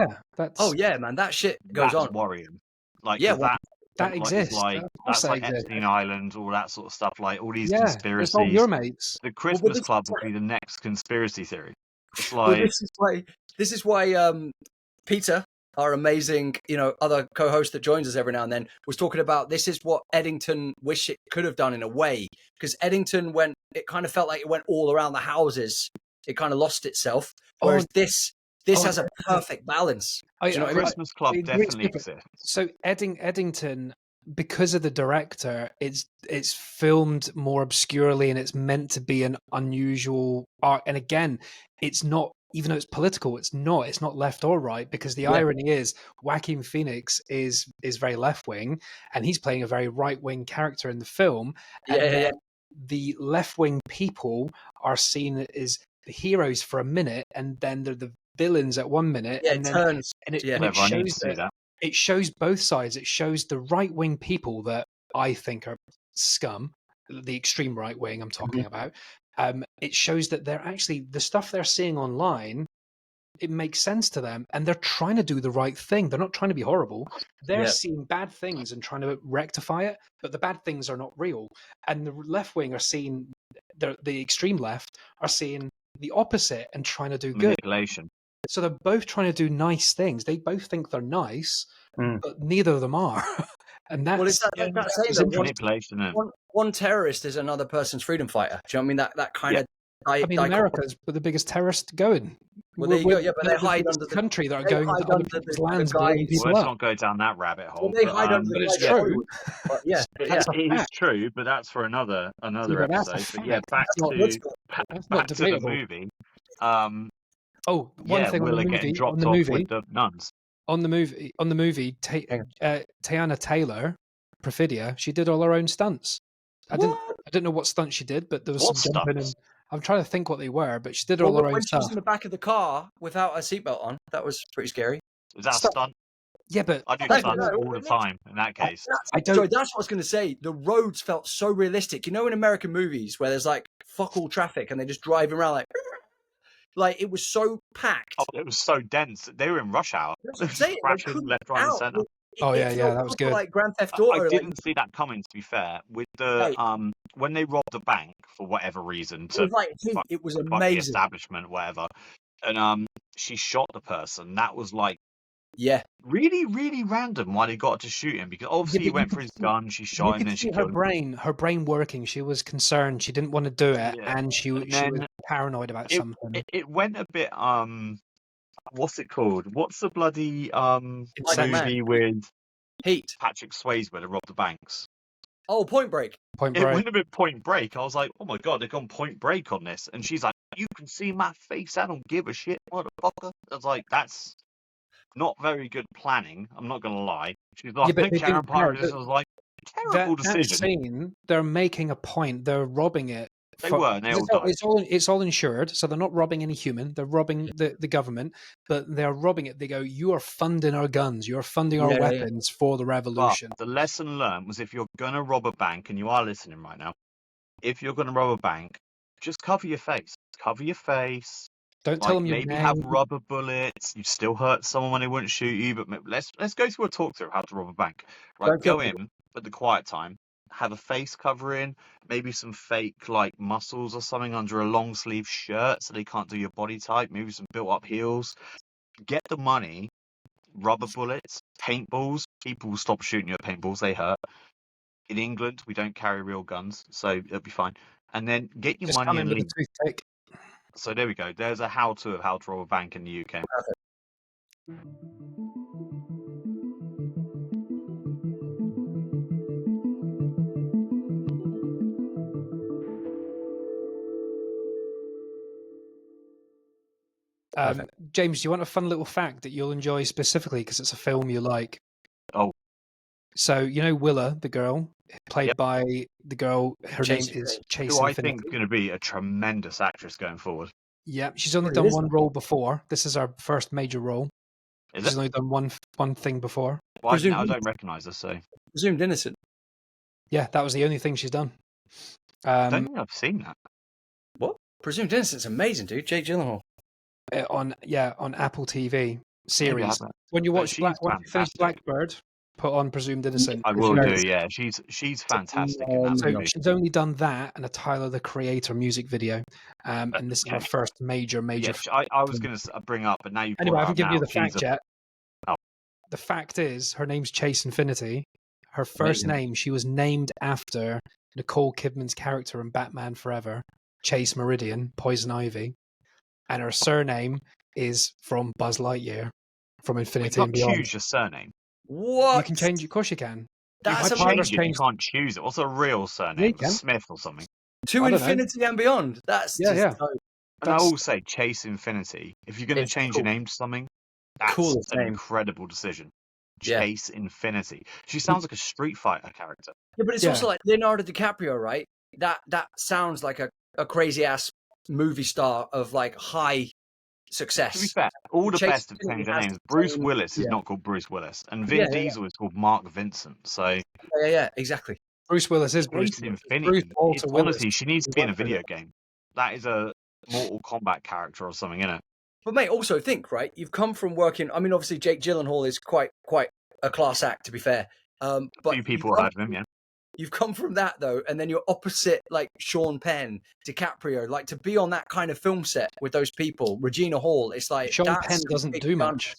Oh, yeah, man, that shit goes on. That's worrying. Like, that exists. That's like Epstein Island, all that sort of stuff. Like all these conspiracies. All your mates. The Christmas Club would be the next conspiracy theory. It's like this is why Peter, our amazing other co-host that joins us every now and then, was talking about this is what Eddington wish it could have done in a way, because Eddington it kind of felt like it went all around the houses. It kind of lost itself, whereas this has a perfect balance. Christmas Club definitely exists. So Eddington, because of the director, it's filmed more obscurely and it's meant to be an unusual art. And again, it's not, even though it's political, it's not left or right, because the irony is Joaquin Phoenix is very left wing and he's playing a very right wing character in the film. And the left wing people are seen as the heroes for a minute, and then they're the villains at 1 minute, and then it shows both sides. It shows the right wing people that I think are scum, the extreme right wing I'm talking about. It shows that they're actually, the stuff they're seeing online, it makes sense to them, and they're trying to do the right thing. They're not trying to be horrible. They're seeing bad things and trying to rectify it, but the bad things are not real. And the left wing are seeing, the extreme left are seeing the opposite and trying to do good. Manipulation. So they're both trying to do nice things. They both think they're nice, but neither of them are. And that's manipulation. One terrorist is another person's freedom fighter. Do you know what I mean? That kind of. America's the biggest terrorist going. Well, there you go. Yeah, but they hide under the country that are going into other people's lands. Let's not go down that rabbit hole. Well, they hide under but it's true. But it is true, but that's for another episode. But yeah, back to the movie. One thing Willa getting dropped off with the nuns. On the movie, Teyana Taylor, Perfidia, she did all her own stunts. I didn't know what stunts she did, but there was some jumping and I'm trying to think what they were, but she did all her own stuff. When she was in the back of the car without a seatbelt on, that was pretty scary. Was that a stunt? Yeah, but I do stunts all the time in that case. Sorry, that's what I was going to say. The roads felt so realistic. In American movies where there's like fuck all traffic and they just drive around like it was so packed. Oh, it was so dense. They were in rush hour. That's what I'm saying. Crashing left, right, and centre. Oh it yeah, felt that was proper good. like Grand Theft I Auto. didn't see that coming, to be fair. With Hey. the when they robbed the bank for whatever reason It to was like fuck, it was fuck the amazing. establishment, whatever, and she shot the person. That was like Yeah, really, really random why they got to shoot him, because obviously he but you went for could his see- gun, she You shot him, could then she see her killed him. brain working. She was concerned. She didn't want to do it, Yeah. and she And was then paranoid about it, something. it went a bit what's it called? What's the bloody Michael Inception. Mann. movie with Heat. Patrick Swayze where they robbed the banks? Oh, Point Break. Point It Break. went a bit Point Break. I was like, oh my god, they've gone Point Break on this. And she's like, you can see my face. I don't give a shit, motherfucker. I was like, that's not very good planning. I'm not gonna lie. She's Yeah, like, but they Karen didn't care. Parris. I was like, terrible That decision. scene, they're making a point. They're robbing it. They were, and they all died. It's all insured, so they're not robbing any human. They're robbing the government, but they're robbing it. They go, "You are funding our guns. You are funding our Yeah, yeah. weapons for the But revolution." the lesson learned was, if you're gonna rob a bank, and you are listening right now, if you're gonna rob a bank, just cover your face. Cover your face. Don't tell Like, them your maybe have name. rubber bullets. You still hurt someone when they wouldn't shoot you. But let's go through a talk through how to rob a bank. Right, Don't kill go people. in at the quiet time. Have a face covering, maybe some fake like muscles or something under a long sleeve shirt so they can't do your body type. Maybe some built up heels. Get the money. Rubber bullets, paintballs. People will stop shooting you at paintballs. They hurt. In England, we don't carry real guns, so it'll be fine. And then get your Just money come in and with a leave. toothpick. So there we go. There's a how-to of how to rob a bank in the UK. Perfect. James, do you want a fun little fact that you'll enjoy specifically because it's a film you like? Oh. So you know Willa, the girl, played Yep. by the girl. Her Chase name is Infinity. Chase Who I Infinity. think is going to be a tremendous actress going forward. Yeah, she's only Well, it done is. one role before. This is her first major role. Is She's it? only done one thing before. Well, I Presumed- don't recognise her, so Presumed innocent. Yeah, that was the only thing she's done. I don't think I've seen that. What? Presumed innocent's amazing, dude. Jake Gyllenhaal. On Apple TV Maybe I series. haven't. When you But watch she's when you finish fantastic. Blackbird, put on Presumed Innocent. I will Because do. Yeah, she's fantastic in that So movie. she's only done that and a Tyler the Creator music video, and this is her Okay. first major. Yeah, I was going to bring up, but now you Anyway, brought I it haven't up given now. you the She's fact yet. Oh. The fact is, her name's Chase Infinity. Her first Amazing. name, she was named after Nicole Kidman's character in Batman Forever, Chase Meridian, Poison Ivy, and her surname is from Buzz Lightyear, from You Infinity and can't Beyond. choose your surname. What? You can change. Of course, you can. That's You My can partner's change it. You changed. can't choose it. What's a real Yeah, surname? you can. Smith or something. To I don't know. infinity and beyond. That's Yeah, just yeah. dope. And I That's will say Chase Infinity. If you're going to It's change cool. your name to something, that's Coolest an name. incredible decision. Yeah. Chase Infinity. She sounds like a Street Fighter character. Yeah, but it's Yeah. also like Leonardo DiCaprio, right? That sounds like a crazy ass movie star of like high To be success. fair, all the Chase best have Infinity changed their has names. the Bruce same- Willis is yeah. not called Bruce Willis, and Yeah, Vin Diesel is called Mark Vincent. So Yeah, exactly. Bruce Willis is Bruce Chase Willis. Bruce Infinity. Walter It's, Willis. honestly, she needs to be in a video game. That is a Mortal Kombat character or something, isn't it? But mate, also think, right? You've come from working. I mean, obviously Jake Gyllenhaal is quite a class act, to be fair. But Few people have heard of him, yeah. You've come from that though, and then you're opposite like Sean Penn, DiCaprio, like to be on that kind of film set with those people. Regina Hall, it's like Sean that's Penn a doesn't big do gun. much,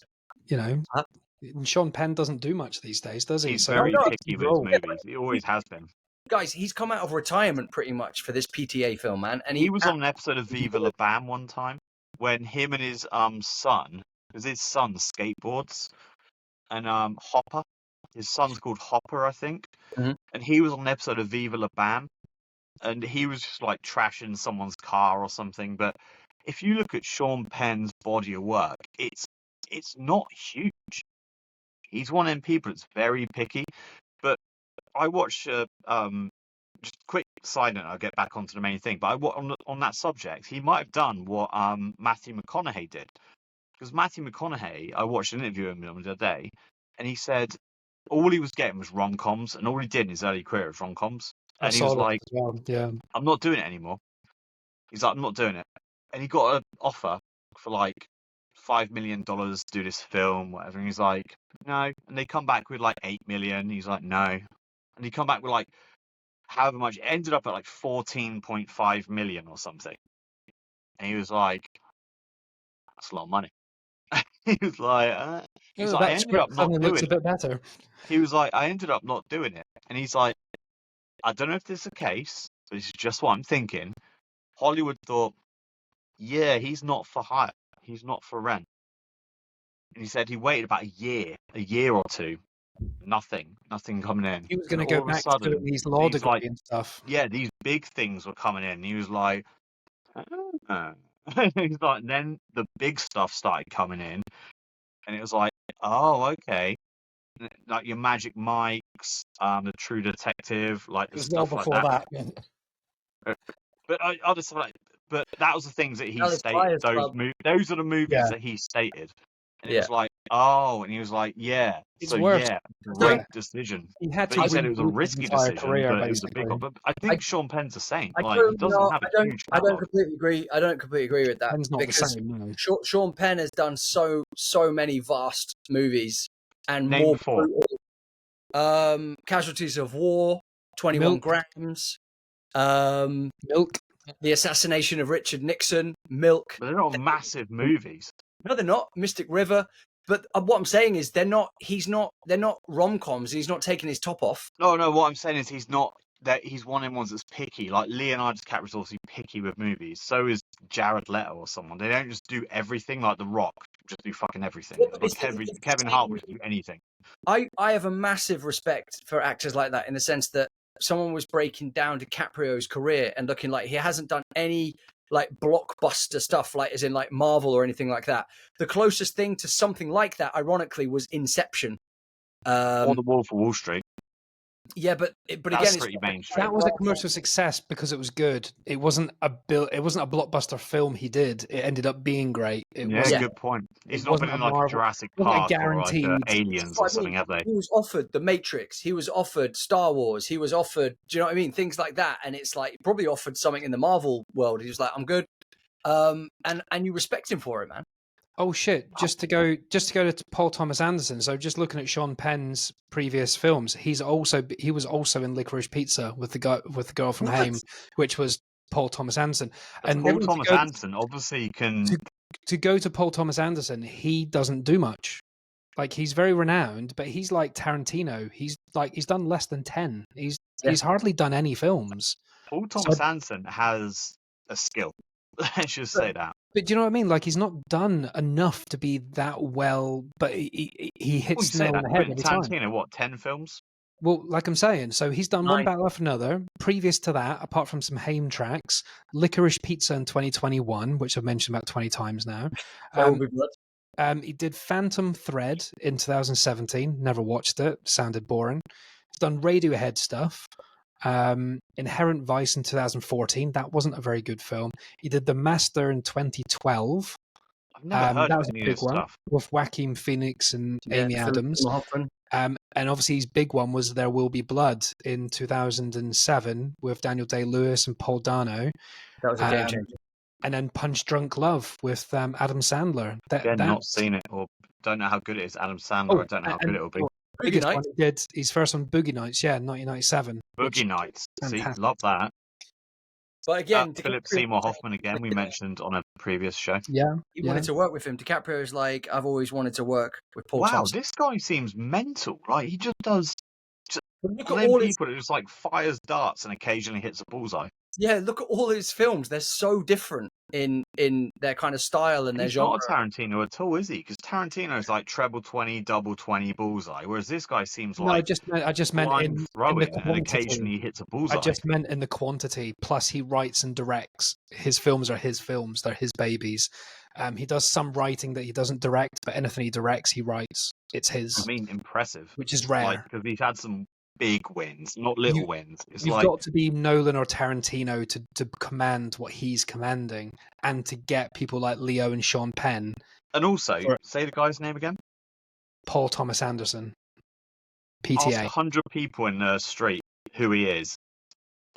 you know. Huh? And Sean Penn doesn't do much these days, does he? He's So very no, picky with his movies. He always has been. Guys, he's come out of retirement pretty much for this PTA film, man. And He was on an episode of Viva La Bam one time when him and his son, because his son skateboards, and Hopper, his son's called Hopper, I think, Mhm. and he was on an episode of Viva La Bam, and he was just like trashing someone's car or something. But if you look at Sean Penn's body of work, it's not huge. He's one of them people that's very picky. But I watched just a quick side note. I'll get back onto the main thing. But on that subject, he might have done what Matthew McConaughey did, because Matthew McConaughey, I watched an interview with him the other day, and he said all he was getting was rom-coms, and all he did in his early career was rom-coms, I and he was saw that like, as well. Yeah, I'm not doing it anymore. He's like, I'm not doing it, and he got an offer for like $5 million to do this film, whatever. And he's like, no. And they come back with like 8 million. He's like, no. And he come back with like however much. It ended up at like 14.5 million or something. And he was like, that's a lot of money. He was like, I ended up not suddenly looks doing a it. bit better. He was like, I ended up not doing it. And he's like, I don't know if this is the case, but this is just what I'm thinking. Hollywood thought, yeah, he's not for hire. He's not for rent. And he said he waited about a year or two. Nothing coming in. He was going to And go all of a back to sudden, doing these law these, degree like, and stuff. yeah, these big things were coming in. He was like, ah. He's like, and then the big stuff started coming in, and it was like, oh, okay, like your Magic Mike's, the True Detective, like It was stuff well like before that. that. But other stuff like, but that was the things that he Dallas stated. Buyers Club. Those are the movies Yeah. that he stated, and it Yeah. was like, oh, and he was like, yeah, It's so worse. yeah, Yeah. great decision. He had But to he said it was a reboot his risky entire decision, career, but it was a big basically. one. But I think Sean Penn's the same. I Like, don't, he doesn't no, have a I don't, huge I don't catalog. completely agree. I don't completely agree with that Penn's not the because same. No. Sean Penn has done so many vast movies and Name more 4. brutal. Casualties of War, 21 Milk. Grams, Milk. The Assassination of Richard Nixon, Milk. But they're not massive movies. No, they're not. Mystic River. But what I'm saying is they're not rom-coms. He's not taking his top off. No, what I'm saying is he's not that he's one of them ones that's picky. Like Leonardo DiCaprio's also picky with movies. So is Jared Leto or someone. They don't just do everything like The Rock. Just do fucking everything. Yeah, but Or it's the Kevin same- Hart would do anything. I have a massive respect for actors like that in the sense that someone was breaking down DiCaprio's career and looking like he hasn't done any like blockbuster stuff, like as in like Marvel or anything like that. The closest thing to something like that, ironically, was Inception. Or The Wolf of Wall Street. Yeah, but That's again, pretty it's mainstream. That was a commercial success because it was good. It wasn't a blockbuster film he did. It ended up being great. It Yeah, wasn't. good point. He's it not been wasn't in a like a Marvel- Jurassic wasn't a Park or like guaranteed- Aliens That's what or I something, mean. have they? He was offered The Matrix. He was offered Star Wars. He was offered, do you know what I mean? Things like that. And it's like, he probably offered something in the Marvel world. He was like, I'm good. And you respect him for it, man. Oh shit! Just to go to Paul Thomas Anderson. So just looking at Sean Penn's previous films, he was also in Licorice Pizza with the girl from What? Haim, which was Paul Thomas Anderson. And Paul Thomas Anderson obviously can. To go to Paul Thomas Anderson, he doesn't do much. Like he's very renowned, but he's like Tarantino. He's done less than 10. He's hardly done any films. Paul Thomas Anderson has a skill. Let's just say that. But do you know what I mean? Like he's not done enough to be that well, but he hits nail on the head every time. Tarantino, what, 10 films? Well, like I'm saying, so he's done 9. one battle after another. Previous to that, apart from some Haim tracks, Licorice Pizza in 2021, which I've mentioned about 20 times now. He did Phantom Thread in 2017. Never watched it. Sounded boring. He's done Radiohead stuff. Inherent Vice in 2014. That wasn't a very good film. He did The Master in 2012. I've never heard that of was a any of big this one stuff. with Joaquin Phoenix and Amy Adams. And obviously his big one was There Will Be Blood in 2007 with Daniel Day-Lewis and Paul Dano. That was a game changer. And then Punch Drunk Love with Adam Sandler. Again, not seen it or don't know how good it is. Adam Sandler, I don't know how good it will be. Biggest one he did his first one, Boogie Nights, 1997. Boogie Nights, fantastic. see, love that. But again, Philip Seymour Hoffman again, we mentioned on a previous show. Yeah, he wanted to work with him. DiCaprio is like, I've always wanted to work with Paul Thomas. This guy seems mental, right? He just does. Look at all people that just like fires darts and occasionally hits a bullseye. Yeah, look at all his films. They're so different in their kind of style and their genre. He's not a Tarantino at all, is he? Because Tarantino is like treble 20, double 20, bullseye, whereas this guy seems like I just meant in the quantity. And occasionally he hits a bullseye. I just meant in the quantity. Plus, he writes and directs. His films are his films; they're his babies. He does some writing that he doesn't direct, but anything he directs, he writes. It's his. I mean, impressive, which is rare because he's had some big wins, not little wins. You've got to be Nolan or Tarantino to command what he's commanding, and to get people like Leo and Sean Penn. And also, say the guy's name again. Paul Thomas Anderson. PTA. Ask 100 people in the street who he is.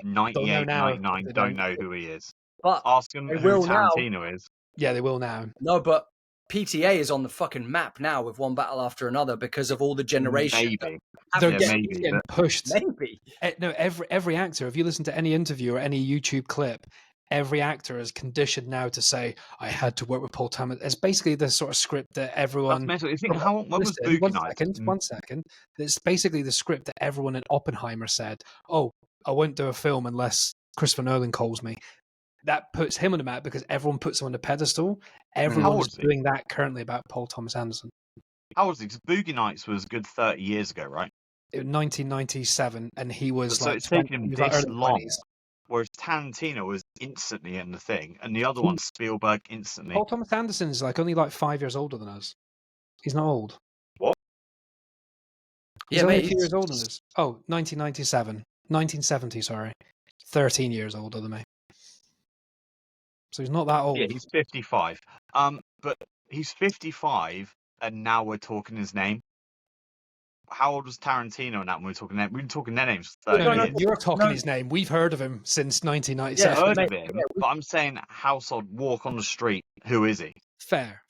98, 99 don't know who he is. But ask them who Tarantino is. Yeah, they will now. No, but PTA is on the fucking map now with One Battle After Another because of all the generation. Maybe. They're Yeah, getting, maybe, getting but- pushed. Maybe. No, every actor, if you listen to any interview or any YouTube clip, every actor is conditioned now to say, I had to work with Paul Thomas. It's basically the sort of script that everyone... That's mental. You think, when was Listen, Boogie Nights? One second. It's basically the script that everyone in Oppenheimer said, oh, I won't do a film unless Christopher Nolan calls me. That puts him on the map because everyone puts him on the pedestal. Everyone's doing that currently about Paul Thomas Anderson. How old is he? Because Boogie Nights was a good 30 years ago, right? In 1997, and he was So like, it's taken him he was like this early long. 20s. Whereas Tarantino was instantly in the thing, and the other one, Spielberg, instantly. Paul Thomas Anderson is only 5 years older than us. He's not old. What? He's only a few years older than us. Oh, 1970, sorry. 13 years older than me. So he's not that old. Yeah, he's 55. But he's 55, and now we're talking his name. How old was Tarantino in that when we were talking name? We were talking their names for 30 years. You're talking his name. We've heard of him since 1997. Yeah, heard of him, but I'm saying household walk on the street. Who is he? Fair,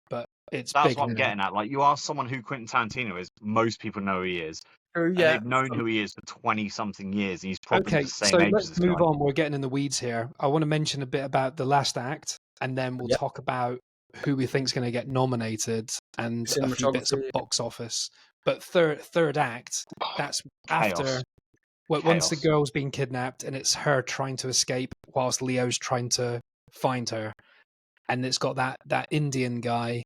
but it's that's big what I'm now. getting at. Like, you ask someone who Quentin Tarantino is, most people know who he is. And they've known who he is for 20-something years. And he's probably the same age as this let's move guy. on. We're getting in the weeds here. I want to mention a bit about the last act, and then we'll talk about who we think is going to get nominated and a few bits of box office. But third act, that's after once the girl's been kidnapped and it's her trying to escape whilst Leo's trying to find her, and it's got that Indian guy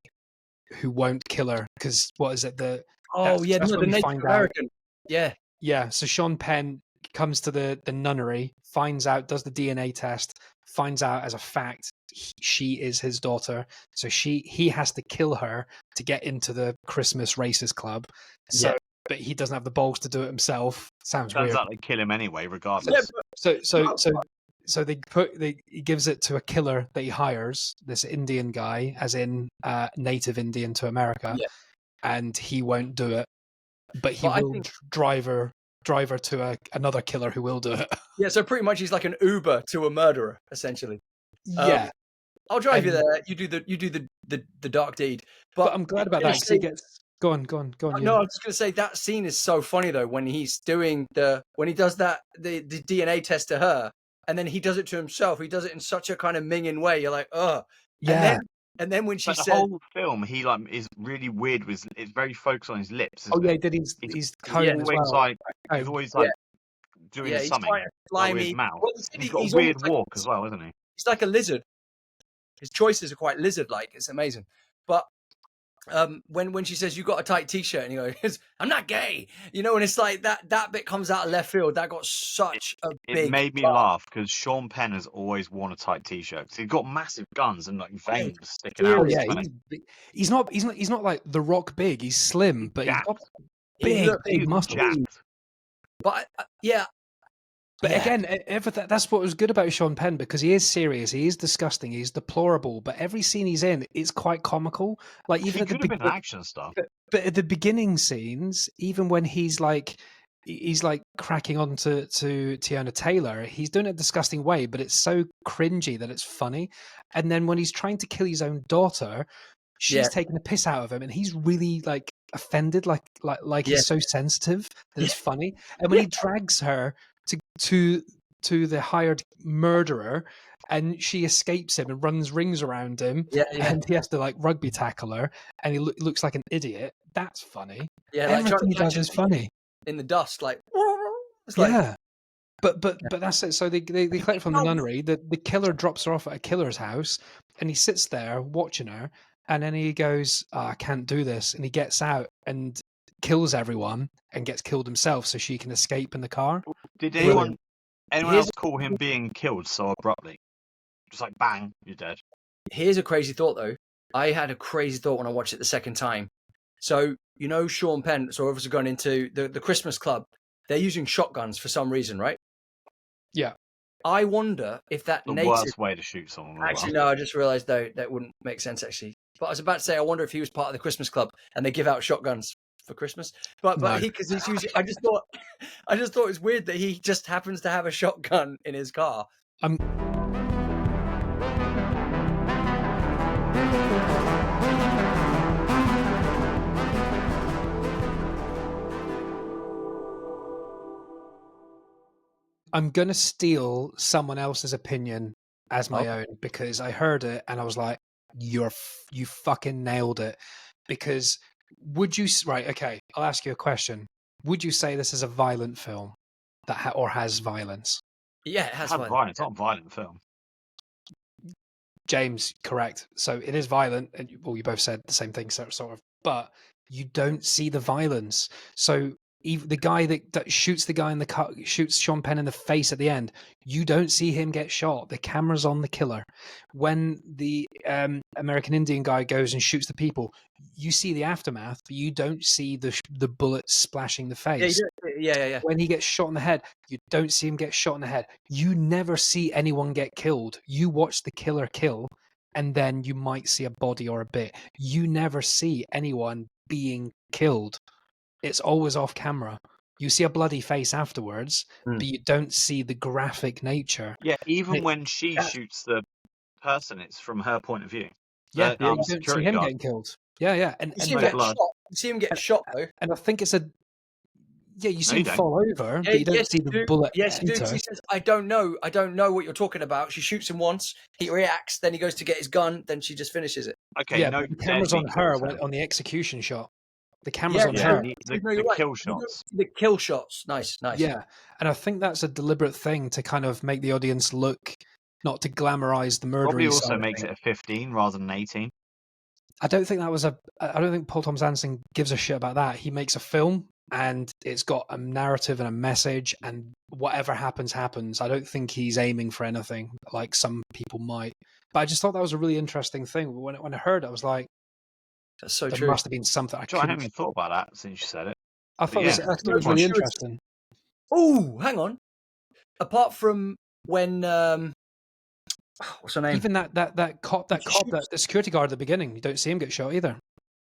who won't kill her because what is it? The Native American. Yeah. So Sean Penn comes to the nunnery, finds out, does the DNA test, finds out as a fact she is his daughter. So he has to kill her to get into the Christmas Racers Club. So, but he doesn't have the balls to do it himself. Sounds weird. Turns out they kill him anyway, regardless. So he gives it to a killer that he hires, this Indian guy, as in native Indian to America, and he won't do it. But he will drive her to another killer who will do it. Yeah, so pretty much he's like an Uber to a murderer, essentially. Yeah. I'll drive you there. You do the dark deed. But I'm glad about that because he gets. Go on. No, I'm just gonna say that scene is so funny though when he's doing the DNA test to her, and then he does it to himself. He does it in such a kind of minging way. You're like, oh, yeah. And then when she said, the whole film, he is really weird. It's very focused on his lips. He did. He's always he's always doing something with his mouth. Well, he's got a weird walk as well, isn't he? He's like a lizard. His choices are quite lizard-like. It's amazing. But when she says you got a tight t-shirt and he goes, I'm not gay, and it's like that bit comes out of left field. That got such a big. It made me laugh because Sean Penn has always worn a tight t-shirt. He's got massive guns and veins sticking out. Yeah, he's not like The Rock big. He's slim, but he's got big muscles. But But again, that's what was good about Sean Penn because he is serious, he is disgusting, he's deplorable. But every scene he's in, it's quite comical. Like even at the beginning, action stuff. But at the beginning scenes, even when he's cracking on to Tiana Taylor, he's doing it in a disgusting way, but it's so cringy that it's funny. And then when he's trying to kill his own daughter, she's taking the piss out of him, and he's really offended, he's so sensitive that it's funny. And when he drags her to the hired murderer, and she escapes him and runs rings around him, and he has to rugby tackle her, and he looks like an idiot. That's funny. Yeah, everything he does is funny. In the dust, But that's it. So they collect from the nunnery. The killer drops her off at a killer's house, and he sits there watching her, and then he goes, I can't do this, and he gets out and kills everyone and gets killed himself so she can escape in the car. Did anyone else call him being killed so abruptly? Just like bang, you're dead. Here's a crazy thought though. I had a crazy thought when I watched it the second time. So Sean Penn, so obviously going into the Christmas club, they're using shotguns for some reason, right? Yeah. I wonder if that the worst way to shoot someone. Actually, no, I just realized though that wouldn't make sense actually. But I was about to say, I wonder if he was part of the Christmas club and they give out shotguns for Christmas. But because he's using, I just thought it's weird that he just happens to have a shotgun in his car. I'm gonna steal someone else's opinion as my Oh. own because I heard it and I was like, you fucking nailed it." Because would you right? Okay, I'll ask you a question. Would you say this is a violent film that or has violence? Yeah, it has It's violence. violent. It's not a violent film. James, correct. So it is violent, and well, you both said the same thing, sort of. But you don't see the violence. So even the guy that shoots the guy in the car, shoots Sean Penn in the face at the end, you don't see him get shot. The camera's on the killer. When the American Indian guy goes and shoots the people, you see the aftermath, but you don't see the bullet splashing the Yeah, face. yeah. When he gets shot in the head, you don't see him get shot in the head. You never see anyone get killed. You watch the killer kill, and then you might see a body or a bit. You never see anyone being killed. It's always off camera. You see a bloody face afterwards, but you don't see the graphic nature. Yeah, even It- when she that's- shoots the person, it's from her point of view. yeah, The you don't see security him guard. getting killed. Yeah, You and see him No but get blood. shot. You see him get shot though. and I think it's a you No, see you him don't. fall over, Yeah, but you don't yes, see you the do. bullet Yes, you do. 'Cause enter. he says, I don't know what you're talking about. She shoots him once, he reacts, then he goes to get his gun, then she just finishes it. Okay, Yeah, no but the camera's deadly on her kills then. on the execution shot. The camera's Yeah, on Yeah, her. no, the you're right. kill You don't shots. see the kill shots. Nice. Yeah, and I think that's a deliberate thing to kind of make the audience look, not to glamorize the Probably murdery side also of makes things. it a 15 rather than 18. I don't think that was a. I don't think Paul Thomas Anderson gives a shit about that. He makes a film and it's got a narrative and a message, and whatever happens, happens. I don't think he's aiming for anything like some people might. But I just thought that was a really interesting thing. When I heard it, I was like, That's so there true. must have been something I Sure, I haven't couldn't. even thought about that since you said it. I But thought yeah, I thought it good was point. really interesting. Oh, hang on. Apart from when what's her name? Even that cop, She shoots- the security guard at the beginning, you don't see him get shot either.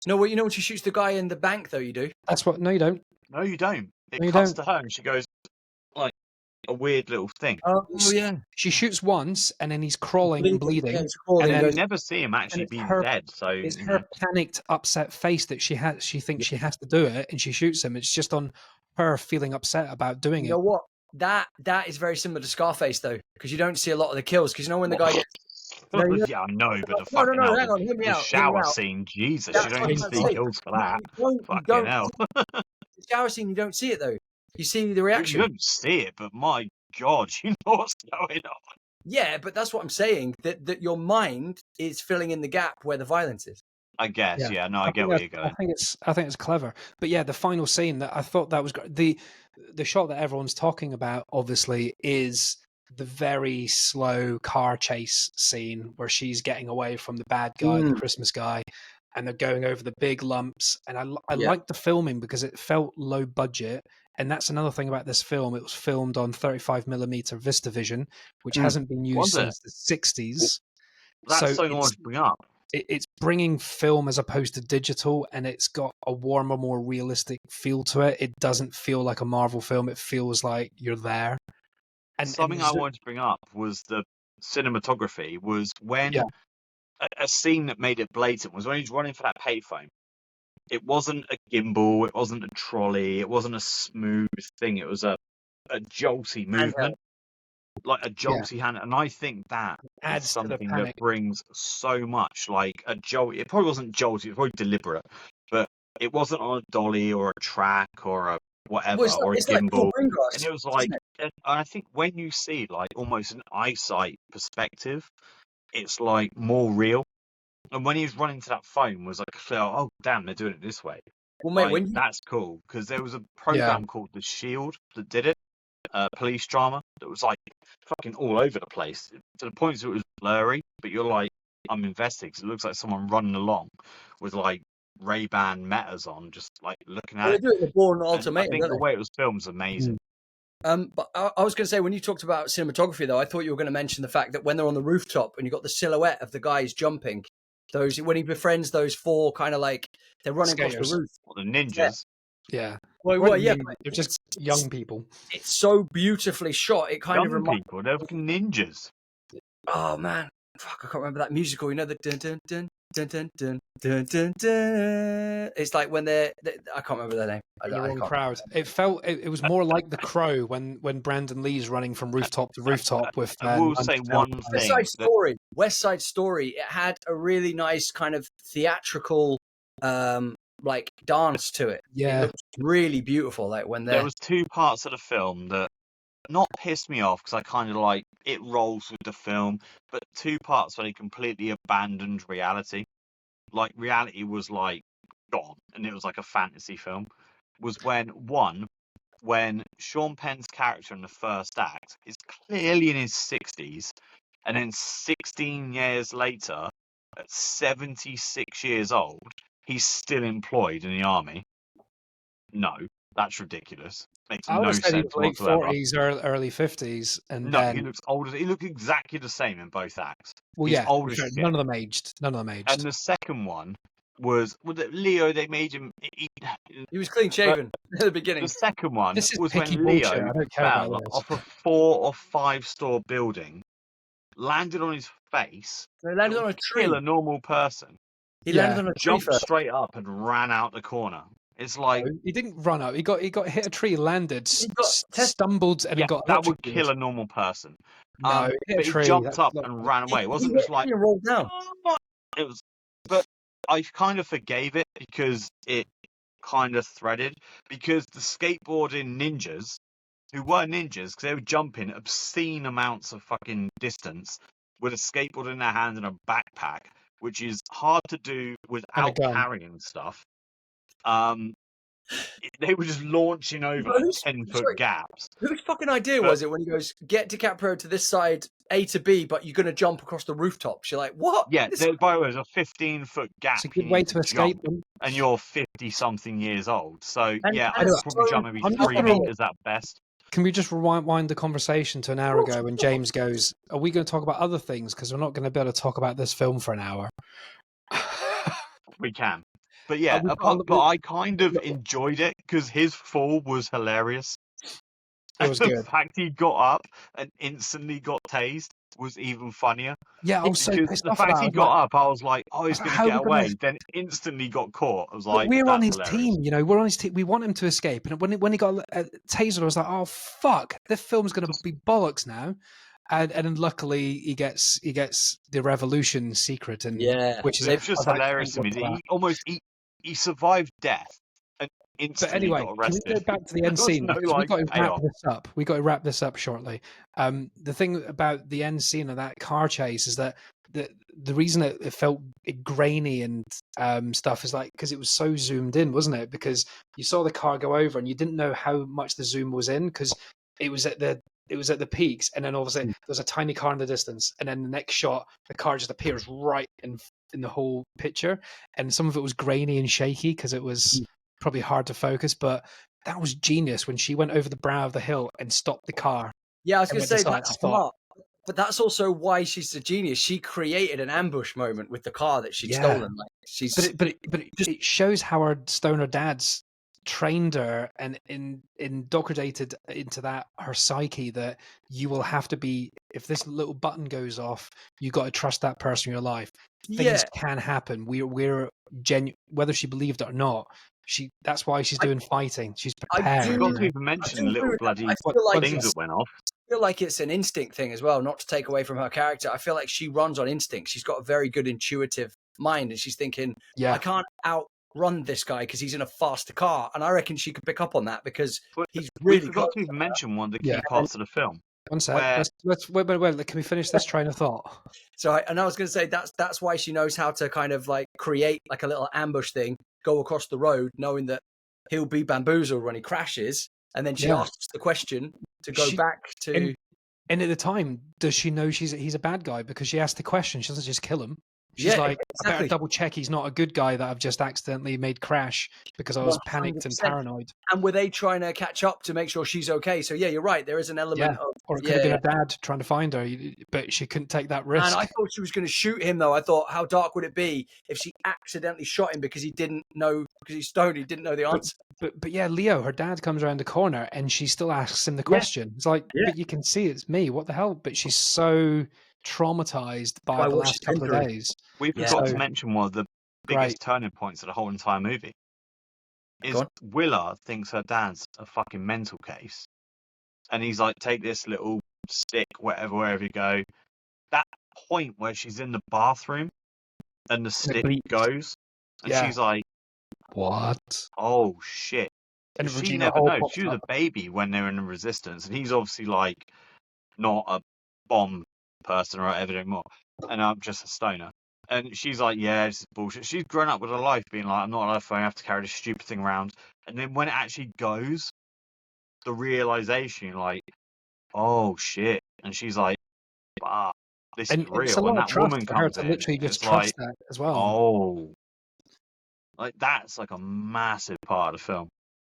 No, well, you know when she shoots the guy in the bank though, you do. That's what. No, you don't. No, you don't. It No, you cuts don't. to her and she goes like a weird little thing. Oh yeah. She shoots once, and then he's crawling and Yeah, bleeding, he's crawling, and Yeah, then you goes, never see him and actually it's being her. dead. So It's you her know, panicked, upset face that she has. She thinks she has to do it, and she shoots him. It's just on her feeling upset about doing you it. know what? That is very similar to Scarface though, because you don't see a lot of the kills. Because you know when the guy gets no, you know, yeah, I know, but the no, fucking hell, hang on, hear me the out, hear me shower out. scene, Jesus, you That's don't what need I'm to trying to see say. kills for You, that. you Fucking don't hell. the shower scene. You don't see it though. You see the You reaction. don't see it, but my God, you know what's going on. Yeah, but that's what I'm saying. That your mind is filling in the gap where the violence is. I guess, yeah, no, I get think where that's- you're going. I think it's clever. But yeah, the final scene that I thought that was great. The shot that everyone's talking about, obviously, is the very slow car chase scene where she's getting away from the bad guy, the Christmas guy, and they're going over the big lumps. And I Yeah. liked the filming because it felt low budget. And that's another thing about this film. It was filmed on 35mm VistaVision, which hasn't been used Was it? since the 60s. That's So something I wanted to bring up. it's bringing film as opposed to digital, and it's got a warmer, more realistic feel to it. It doesn't feel like a Marvel film. It feels like you're there. And Something I wanted to bring up was the cinematography. Was when Yeah. a scene that made it blatant was when he's running for that payphone. It wasn't a gimbal. It wasn't a trolley. It wasn't a smooth thing. It was a jolty movement, like a jolty hand. And I think that is adds to the something that panic. brings so much, like a jolt. It probably wasn't jolty. It was probably deliberate, but it wasn't on a dolly or a track or a whatever Well, or a it's like Paul gimbal. Greengrass, And it was isn't like, it? and I think when you see like almost an eyesight perspective, it's like more real. And when he was running to that phone, was like, oh damn, they're doing it this way. Well, mate, Like, when you that's cool because there was a program called The Shield that did it, police drama that was like fucking all over the place to the point that it was blurry. But you're like, I'm invested because it looks like someone running along with like Ray-Ban Metas on, just like looking at they it. do it in the Bourne And I Ultimatum, think don't the they? way it was filmed is amazing. But I was going to say, when you talked about cinematography, though, I thought you were going to mention the fact that when they're on the rooftop and you've got the silhouette of the guys jumping, those when he befriends those four kind of like they're running across Skaters. the roof. Well, the ninjas. Yeah. Well, yeah, They're just young people. it's so beautifully shot. It kind of Young reminds. people, they're fucking ninjas. Oh man, fuck! I can't remember that musical. You know the dun dun dun Dun, dun, dun, dun, dun, dun. It's like when I can't remember their name. In the wrong can't. crowd. It felt it was more like The Crow when Brandon Lee's running from rooftop to rooftop with. I will say one West thing. Side Story. West Side Story. It had a really nice kind of theatrical, like dance to it. Yeah. It looked really beautiful. Like when there was two parts of the film that not pissed me off because I kind of like it rolls with the film, but two parts where they completely abandoned reality. Like reality was like gone, and it was like a fantasy film. Was when Sean Penn's character in the first act is clearly in his 60s, and then 16 years later, at 76 years old, he's still employed in the army. No, that's ridiculous. Makes I would no have said he sense was late whatsoever. 40s, early 50s, and No, then he looks older. He looks exactly the same in both acts. well, He's yeah, old as sure, shit. none of them aged. None of them aged. And the second one was Leo. They made him. he was clean shaven at the beginning. The second one This is was picky when bullshit. Leo I don't care fell about this. off a 4 or 5 store building, landed on his face. So he landed on a tree. Kill a normal person. He Yeah. landed on a tree Jumped first. straight up and ran out the corner. It's like He didn't run up. He got hit a tree, landed, He got stumbled, and yeah, he got that would electrocuted. kill a normal person. No, he hit a But he tree. jumped That's up not- and ran away. It wasn't He just hit like and rolled down. it was. But I kind of forgave it because it kind of threaded because the skateboarding ninjas who were ninjas because they were jumping obscene amounts of fucking distance with a skateboard in their hand and a backpack, which is hard to do without gun. carrying stuff. They were just launching over But whose- 10-foot sorry. gaps. Whose fucking idea was it when he goes, get DiCaprio to this side, A to B, but you're going to jump across the rooftops? You're like, what? Yeah, This- by the way, there's a 15-foot gap. It's a you good way need to escape jump, them. and you're 50-something years old. So, yeah, and I could it's probably so- jump maybe I'm 3 not gonna- meters at best. Can we just rewind the conversation to an hour ago when James goes, "Are we going to talk about other things? Because we're not going to be able to talk about this film for an hour." We can. But yeah, we've got a- but I kind of enjoyed it because his fall was hilarious. It was the good. fact he got up and instantly got tased was even funnier. Yeah, I was so Because pissed the off fact about he it. got up, I was like, oh, he's like, going how to are get we gonna- away. Then instantly got caught. I was But like, we're on that's his hilarious. team, you know. We're on his team. We want him to escape. And when he got tasered, I was like, "Oh fuck! This film's going to be bollocks now." And then luckily he gets the revolution secret, and Yeah. which is It was just I was like, hilarious to thank me. God for that. He survived death and But instantly anyway, got can we arrested. go back to the There end was scene? no, Because we like, got to wrap payoff. this up. We got to wrap this up shortly. The thing about the end scene of that car chase is that the reason it felt grainy and stuff is like because it was so zoomed in, wasn't it? Because you saw the car go over and you didn't know how much the zoom was in because it was at the peaks, and then all of a sudden there's a tiny car in the distance, and then the next shot the car just appears right in the whole picture, and some of it was grainy and shaky because it was probably hard to focus, but that was genius when she went over the brow of the hill and stopped the car. Yeah, I was And going to went say to side. that's I thought- smart. But that's also why she's a genius. She created an ambush moment with the car that she'd Yeah. stolen. Like she's It shows how her stoner dad's trained her and indoctrinated into that her psyche that you will have to be, if this little button goes off, you got to trust that person in your life. Things yeah. can happen. We're genuine, whether she believed it or not. That's why she's doing fighting. She's I prepared. do- Forgot you to know? even mention do the agree little with that. bloody I feel like things it's- that went off. I feel like it's an instinct thing as well, not to take away from her character. I feel like she runs on instinct. She's got a very good intuitive mind, and she's thinking, Yeah. I can't outrun this guy because he's in a faster car. And I reckon she could pick up on that because But he's we really forgot close. to even mention one of the key Yeah. parts of the film. One sec. Where- Let's wait. Can we finish this train of thought? So I was going to say that's why she knows how to kind of like create like a little ambush thing, go across the road, knowing that he'll be bamboozled when he crashes, and then she Yeah. asks the question to go She- back to. And at the time, does she know he's a bad guy? Because she asked the question. She doesn't just kill him. She's Yeah, like, I better exactly. double check he's not a good guy that I've just accidentally made crash because I was panicked and 100%. paranoid. And were they trying to catch up to make sure she's okay? So yeah, you're right. There is an element Yeah. of. Or it could have been her dad trying to find her, but she couldn't take that risk. And I thought she was going to shoot him, though. I thought, how dark would it be if she accidentally shot him because he didn't know, because he's stoned, he didn't know the answer. But yeah, Leo, her dad comes around the corner and she still asks him the question. It's like, Yeah. but you can see it's me. What the hell? But she's so traumatized by By the what last she's been couple of through. days. We Yeah. forgot to So mention one of the great. biggest turning points of the whole entire movie. Go Is on. Willa thinks her dad's a fucking mental case. And he's like, take this little stick, whatever, wherever you go. That point where she's in the bathroom and the stick bleep. goes, and Yeah. she's like, What? oh shit. And Because she Regina never Hall knows. pops She was up. a baby when they were in the resistance, and he's obviously like not a bomb person or whatever anymore. And I'm just a stoner. And she's like, yeah, this is bullshit. She's grown up with her life being like, I'm not allowed to have to carry this stupid thing around. And then when it actually goes, the realization, like, oh shit. And she's like, ah, this is And it's a real. And lot of that trust woman for her comes to in, literally and just it's like, trust that as well. oh, like that's like a massive part of the film.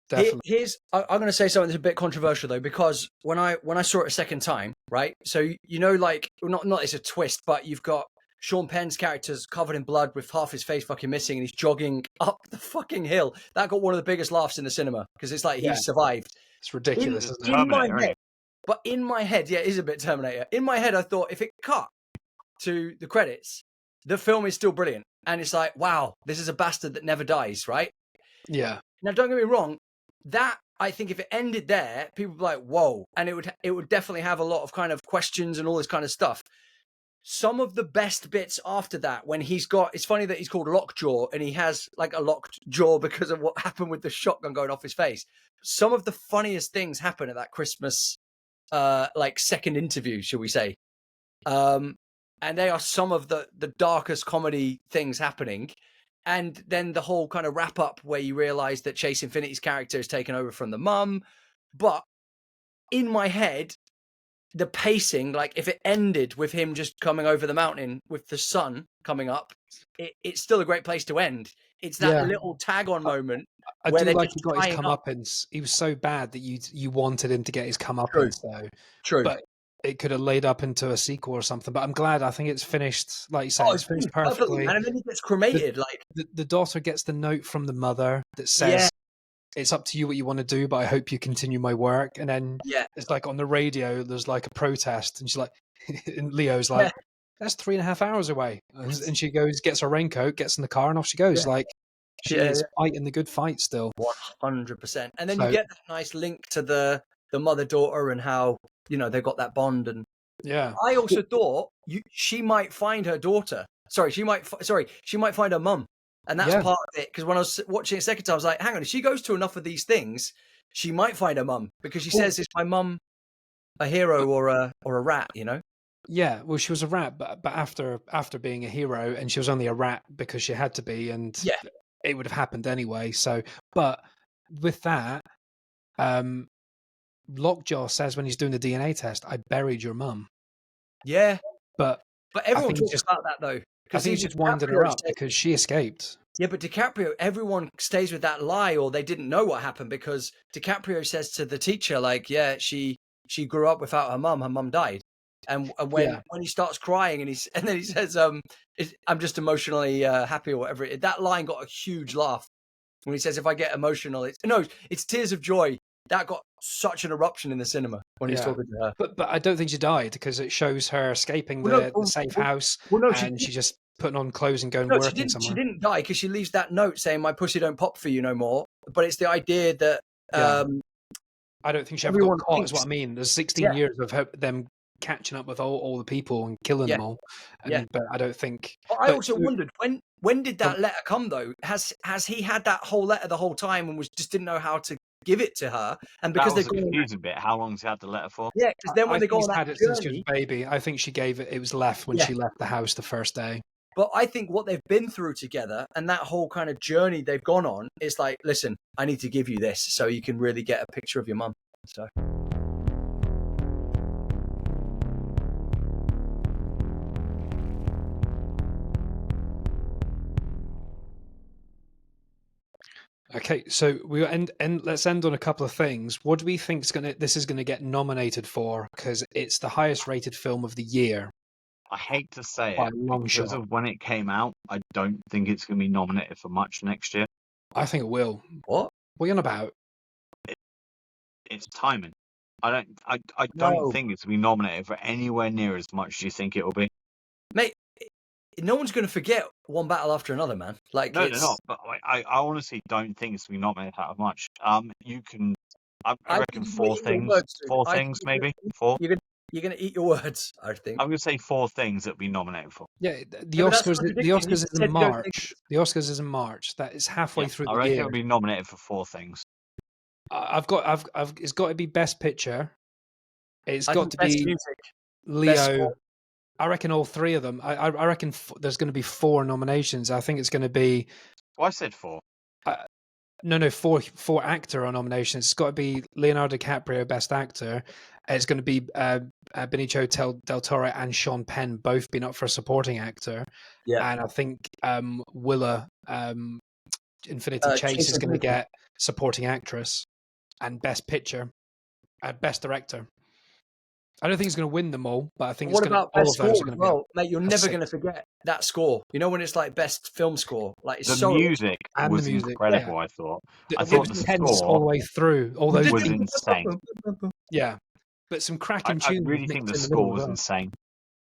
Definitely. I'm going to say something that's a bit controversial though, because when I saw it a second time, right? So you know, like not it's a twist, but you've got Sean Penn's character's covered in blood with half his face fucking missing, and he's jogging up the fucking hill. That got one of the biggest laughs in the cinema because it's like Yeah. he's survived. It's ridiculous, It's isn't it? In my Terminator, ain't head, it? but in my head, yeah, it is a bit Terminator. In my head, I thought if it cut to the credits, the film is still brilliant, and it's like, wow, this is a bastard that never dies, right? Yeah. Now, don't get me wrong. That I think if it ended there, people would be like, "Whoa!" and it would definitely have a lot of kind of questions and all this kind of stuff. Some of the best bits after that, when it's funny that he's called Lockjaw and he has like a locked jaw because of what happened with the shotgun going off his face. Some of the funniest things happen at that Christmas, like second interview, shall we say? And they are some of the darkest comedy things happening. And then the whole kind of wrap up where you realize that Chase Infinity's character is taken over from the mum. But in my head, the pacing, like if it ended with him just coming over the mountain with the sun coming up, it's still a great place to end. It's that Yeah. little tag on moment I where do they're like just he got his tying up. comeuppance. He was so bad that you wanted him to get his True. comeuppance though. True. But it could have laid up into a sequel or something. But I'm glad. I think it's finished, like you say, Oh, it's finished perfectly, perfectly. man. And then he gets cremated. Like, The daughter gets the note from the mother that says, yeah, it's up to you what you want to do, but I hope you continue my work. And then yeah, it's like on the radio, there's like a protest, and she's like, and Leo's yeah, like, that's 3.5 hours away. And she goes, gets her raincoat, gets in the car, and off she goes. yeah, Like, she yeah, is fighting the good fight still. 100%. And then you So, get that nice link to the mother daughter and how they've got that bond. And yeah. I also thought she might find her daughter. Sorry, she might find her mum, and that's Yeah. part of it. Because when I was watching it second time, I was like, hang on, if she goes to enough of these things, she might find her mum because she says, "Is my mum a hero or a rat?" Yeah, well, she was a rat, but after being a hero, and she was only a rat because she had to be, and Yeah, it would have happened anyway. So, but with that, Lockjaw says when he's doing the DNA test, "I buried your mum," yeah. but But I everyone think he's talks just about that though, I because think he's even just winding her DiCaprio up said, because she escaped. yeah, but DiCaprio, everyone stays with that lie, or they didn't know what happened because DiCaprio says to the teacher, like, yeah, she grew up without her mum died. And when Yeah, he starts crying and then he says, I'm just emotionally happy or whatever. That line got a huge laugh when he says, if I get emotional, it's tears of joy. That got such an eruption in the cinema when he's yeah. talking to her. But I don't think she died because it shows her escaping Well, the safe house, no, and she just putting on clothes and going no, she working didn't. She somewhere. didn't die because she leaves that note saying, "My pussy don't pop for you no more." But it's the idea that Yeah. I don't think she ever got everyone caught, is thinks, what I mean. There's 16 yeah, years of them catching up with all the people and killing yeah, them all. yeah. But I don't think. But I But also wondered when did um, that letter come though? Has he had that whole letter the whole time and just didn't know how to give it to her? And That because was they've a gone on that, confusing bit. How long's he had the letter for? yeah, because then I when they think go he's on that had it since she was journey, a baby. I think she gave it. It was left when yeah. she left the house the first day. But I think what they've been through together and that whole kind of journey they've gone on is like, listen, I need to give you this so you can really get a picture of your mum. So. Okay, so we end let's end on a couple of things. What do we think this is gonna get nominated for? Because it's the highest rated film of the year I hate to say by it a long because shot. of when it came out. I don't think it's going to be nominated for much next year. I think it will. What? What are you on about? It's timing. I don't No. think it's going to be nominated for anywhere near as much as you think it will be. Mate, no one's going to forget One Battle After Another, man. Like, No, they're it's. not. But I honestly don't think it's been nominated that much. You can. I I reckon think you're going four to eat your things. words, dude. Four I think things, maybe four. you're going to eat your words. I think. I'm going to say four things that we nominated for. Yeah, the Yeah, but that's Oscars. The contradiction. You Oscars is just in said no March. The Oscars is in March. That is halfway Yeah, through I the reckon year. it'll be nominated for four things. I've. It's got to be Best Picture. It's I got think to best be music, best Leo. score. I reckon all three of them. I reckon there's going to be four nominations. I think it's going to be Well, I said four. no, four actor nominations. It's got to be Leonardo DiCaprio, Best Actor. It's going to be Benicio del Toro and Sean Penn both been up for Supporting Actor, Yeah. and I think Willa Infinity Chase Chase is going to Infinity. get Supporting Actress and Best Picture, Best Director. I don't think he's going to win them all, but I think What it's going to, about all best of those score are going as to be well, mate? You're a never six. going to forget that score. You know when it's like best film score, like it's The so music And the was music, incredible. yeah. I thought. It I it thought was the tense all the score way through. All those was beats, insane. yeah. But some cracking I tunes really think mixed the in the middle score as was well. insane.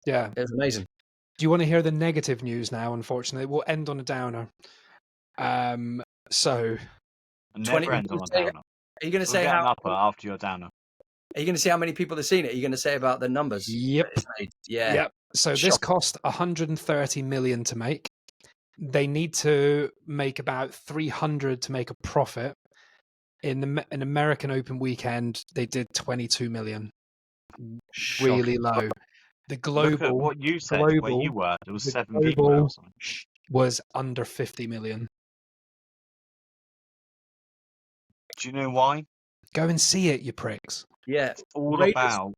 Yeah. It was amazing. Do you want to hear the negative news now? Unfortunately, we'll end on a downer. So It never ends on a downer. Are you going to We'll say get how? an upper after your downer. Are you going to see how many people have seen it? Are you going to say about the numbers? yep, that it's made? Yeah. yep. So this Shock. cost 130 million to make. They need to make about 300 to make a profit. In an American Open weekend, they did 22 million. Really Shocking. low. The Look at global, what you said. Where global, you were, there was the 7 people there or global something. was under 50 million. Do you know why? Go and see it, you pricks. Yeah. It's all Raiders. about.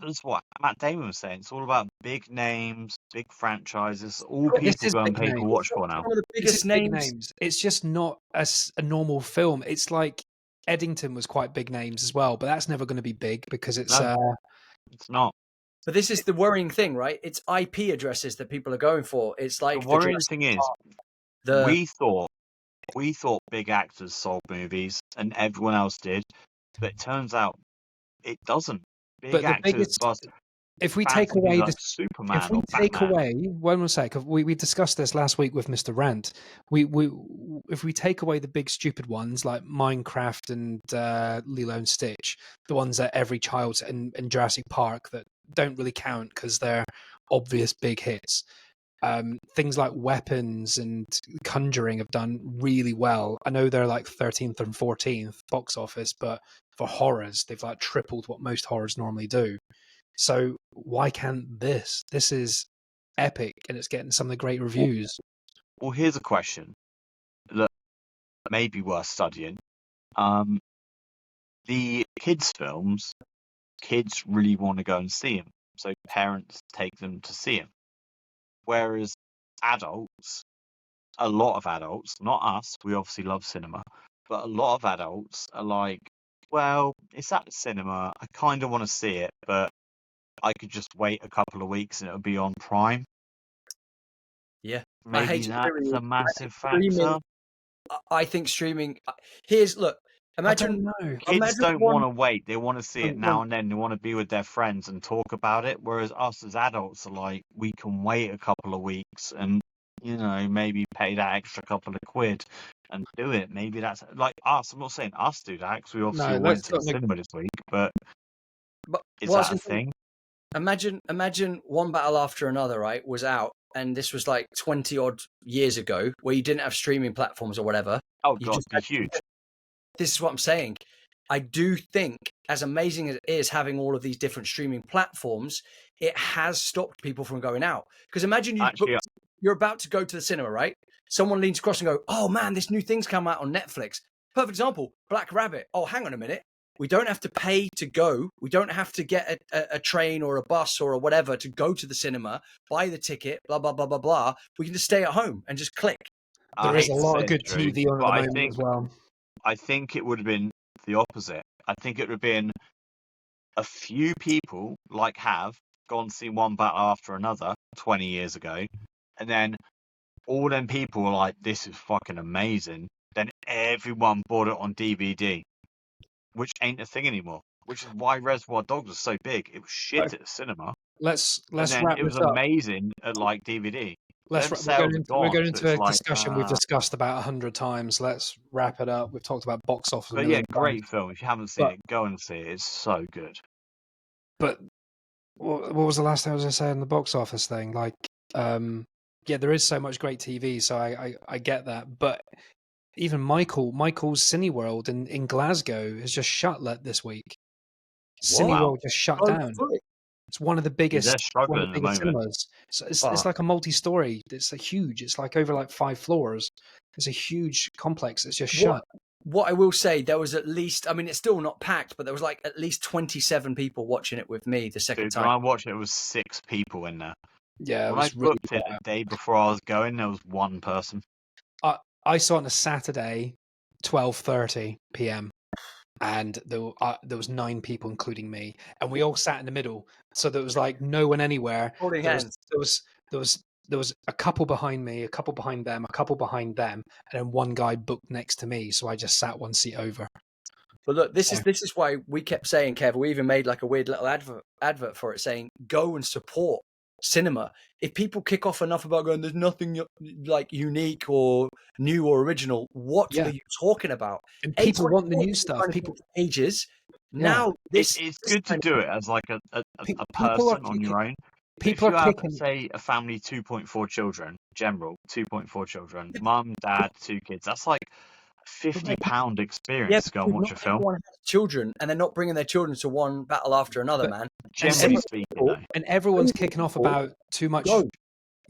That's what Matt Damon was saying. It's all about big names, big franchises. All But this people is go and big pay to names. watch for now. One of the This is biggest big names. names. It's just not a normal film. It's like Eddington was quite big names as well, but that's never going to be big because it's No. It's not. But this is the worrying thing, right? It's IP addresses that people are going for. It's like The the worrying Jurassic thing is, Park, the we thought big actors sold movies, and everyone else did, but it turns out it doesn't. Big but the actors biggest. bust If we take fancy things away like this, if Superman we or take Batman. away one more sec, we discussed this last week with Mr. Rant. We if we take away the big stupid ones like Minecraft and Lilo and Stitch, the ones that every child's in Jurassic Park that don't really count because they're obvious big hits. Things like Weapons and Conjuring have done really well. I know they're like 13th and 14th box office, but for horrors, they've like tripled what most horrors normally do. So why can't this? This is epic and it's getting some of the great reviews. Well, here's a question that may be worth studying. The kids' films, kids really want to go and see them, so parents take them to see them. Whereas adults, a lot of adults, not us, we obviously love cinema, but a lot of adults are like, well, it's at the cinema, I kind of want to see it, but I could just wait a couple of weeks and it'll be on Prime. Yeah. I Maybe hate that's a streaming. massive Streaming. factor. I think streaming. Here's look. I Imagine. don't know. Kids Imagine don't one. want to wait. They want to see it now and then. They want to be with their friends and talk about it. Whereas us as adults are like, we can wait a couple of weeks and, maybe pay that extra couple of quid and do it. Maybe that's like us. I'm not saying us do that because we obviously No, all went let's to the not make. cinema this week, but But is what I was that a gonna say, thing? imagine One Battle After Another, right, was out, and this was like 20 odd years ago, where you didn't have streaming platforms or whatever. Oh, You God, just it'd be huge. This is what I'm saying. I do think, as amazing as it is having all of these different streaming platforms, it has stopped people from going out. Because imagine Actually, you're about to go to the cinema, right? Someone leans across and go, "Oh man, this new thing's come out on Netflix." Perfect example, Black Rabbit. Oh, hang on a minute. We don't have to pay to go. We don't have to get a train or a bus or a whatever to go to the cinema, buy the ticket, blah, blah, blah, blah, blah. We can just stay at home and just click. I There is hate a to lot say of good it, Drew, TV on at but the I moment think as well. it would have been the opposite. I think it would have been a few people have gone to see One Battle After Another 20 years ago, and then all them people were like, this is fucking amazing. Then everyone bought it on DVD, which ain't a thing anymore. which is why Reservoir Dogs was so big. It was shit at the cinema, Let's and then wrap it was this up. amazing at like DVD. Them We're sales are we're gone, going so into it's a like, discussion we've discussed about 100 times. Let's wrap it up. We've talked about box office a but yeah, million great times. film. If you haven't seen it, go and see it. It's so good. But what was the last thing I was going to say on the box office thing? Like, yeah, there is so much great TV, so I get that. But even Michael's Cineworld in Glasgow has just shut this week. Cineworld just shut down. It's one of the Yeah, they're biggest struggling at the moment. cinemas. It's like a multi-story. It's a huge. It's like over like 5 floors. It's a huge complex. It's just shut. What I will say, there was at least, I mean, it's still not packed, but there was like at least 27 people watching it with me the second time. When I watched it, there was 6 people in there. Yeah, when I booked it a day before I was going, there was 1 person. I saw it on a Saturday, 12:30 p.m. and there was 9 people, including me, and we all sat in the middle. So there was like no one anywhere. Holding hands. There was a couple behind me, a couple behind them, a couple behind them, and then one guy booked next to me. So I just sat one seat over. But look, this is why we kept saying, Kev, we even made like a weird little advert for it saying, go and support cinema. If people kick off enough about going, there's nothing like unique or new or original, what are you talking about? And people want the new stuff. People ages. Now it's good to do it as like a person on your own. People if you are have, kicking. say, a family 2.4 children, general 2.4 children, mum, dad, 2 kids, that's like £50 experience to go and watch a film. Everyone has children, and they're not bringing their children to one battle after another, man. Generally speaking, though. And everyone's kicking off about too much.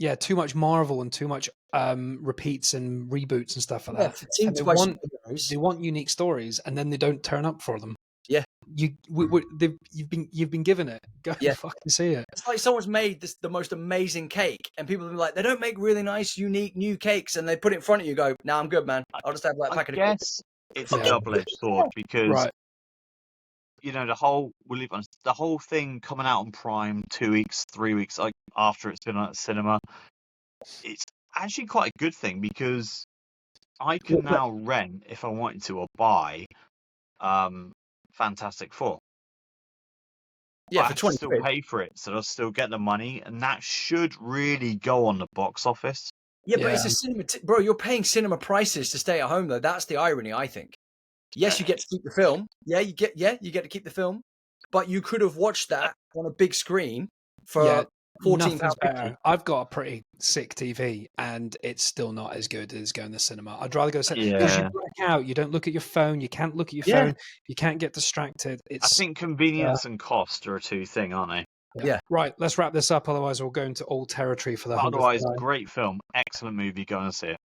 Yeah, too much Marvel and too much repeats and reboots and stuff like that. And they want unique stories, and then they don't turn up for them. Yeah, you've been given it. Go fucking see it. It's like someone's made the most amazing cake, and people are like, they don't make really nice, unique, new cakes, and they put it in front of you. Go, nah, I'm good, man. I'll just have like a packet of. I guess it's a double-edged sword because you know the whole thing coming out on Prime 2 weeks, 3 weeks like after it's been at the cinema. It's actually quite a good thing because I can now rent if I wanted to or buy Fantastic Four. Yeah, for 20 still pay for it, so I'll still get the money, and that should really go on the box office. Yeah, but it's a cinema, bro. You're paying cinema prices to stay at home, though. That's the irony, I think. Yes, you get to keep the film. Yeah, you get to keep the film, but you could have watched that on a big screen for £14. I've got a pretty sick TV, and it's still not as good as going to the cinema. I'd rather go because you black out. You don't look at your phone. You can't look at your phone. You can't get distracted. I think convenience and cost are a two thing, aren't they? Yeah. Right. Let's wrap this up. Otherwise, we'll go into old territory for the. Otherwise, great film, excellent movie. Go and see it.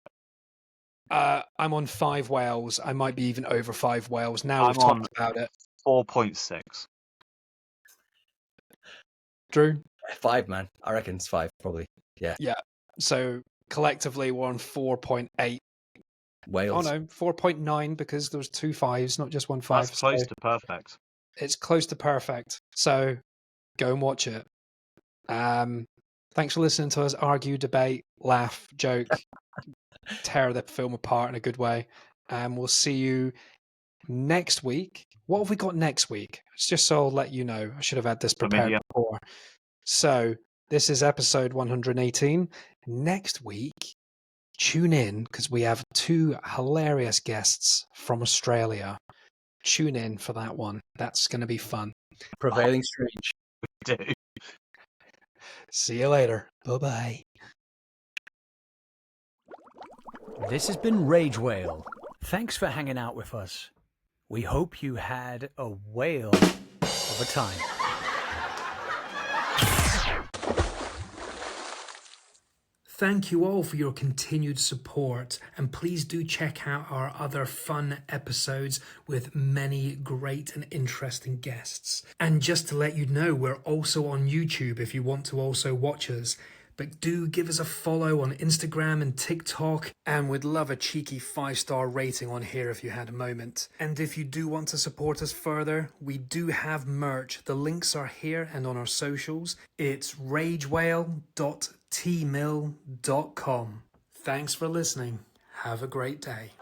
I'm on 5 whales. I might be even over 5 whales now. We've talked about it. 4.6. Drew? 5, man. I reckon it's 5, probably. Yeah. Yeah. So collectively, we're on 4.8 whales. Oh no, 4.9 because there was 2 5s, not just 1 5. That's close to perfect. It's close to perfect. So go and watch it. Thanks for listening to us argue, debate, laugh, joke, tear the film apart in a good way. And we'll see you next week. What have we got next week? It's just so I'll let you know. I should have had this prepared before. So this is episode 118. Next week, tune in because we have 2 hilarious guests from Australia. Tune in for that one. That's going to be fun. Prevailing Strange. We do. See you later. Bye-bye. This has been Rage Whale. Thanks for hanging out with us. We hope you had a whale of a time. Thank you all for your continued support, and please do check out our other fun episodes with many great and interesting guests. And just to let you know, we're also on YouTube if you want to also watch us. But do give us a follow on Instagram and TikTok, and we'd love a cheeky 5-star rating on here if you had a moment. And if you do want to support us further, we do have merch. The links are here and on our socials. It's ragewhale.tmill.com. Thanks for listening. Have a great day.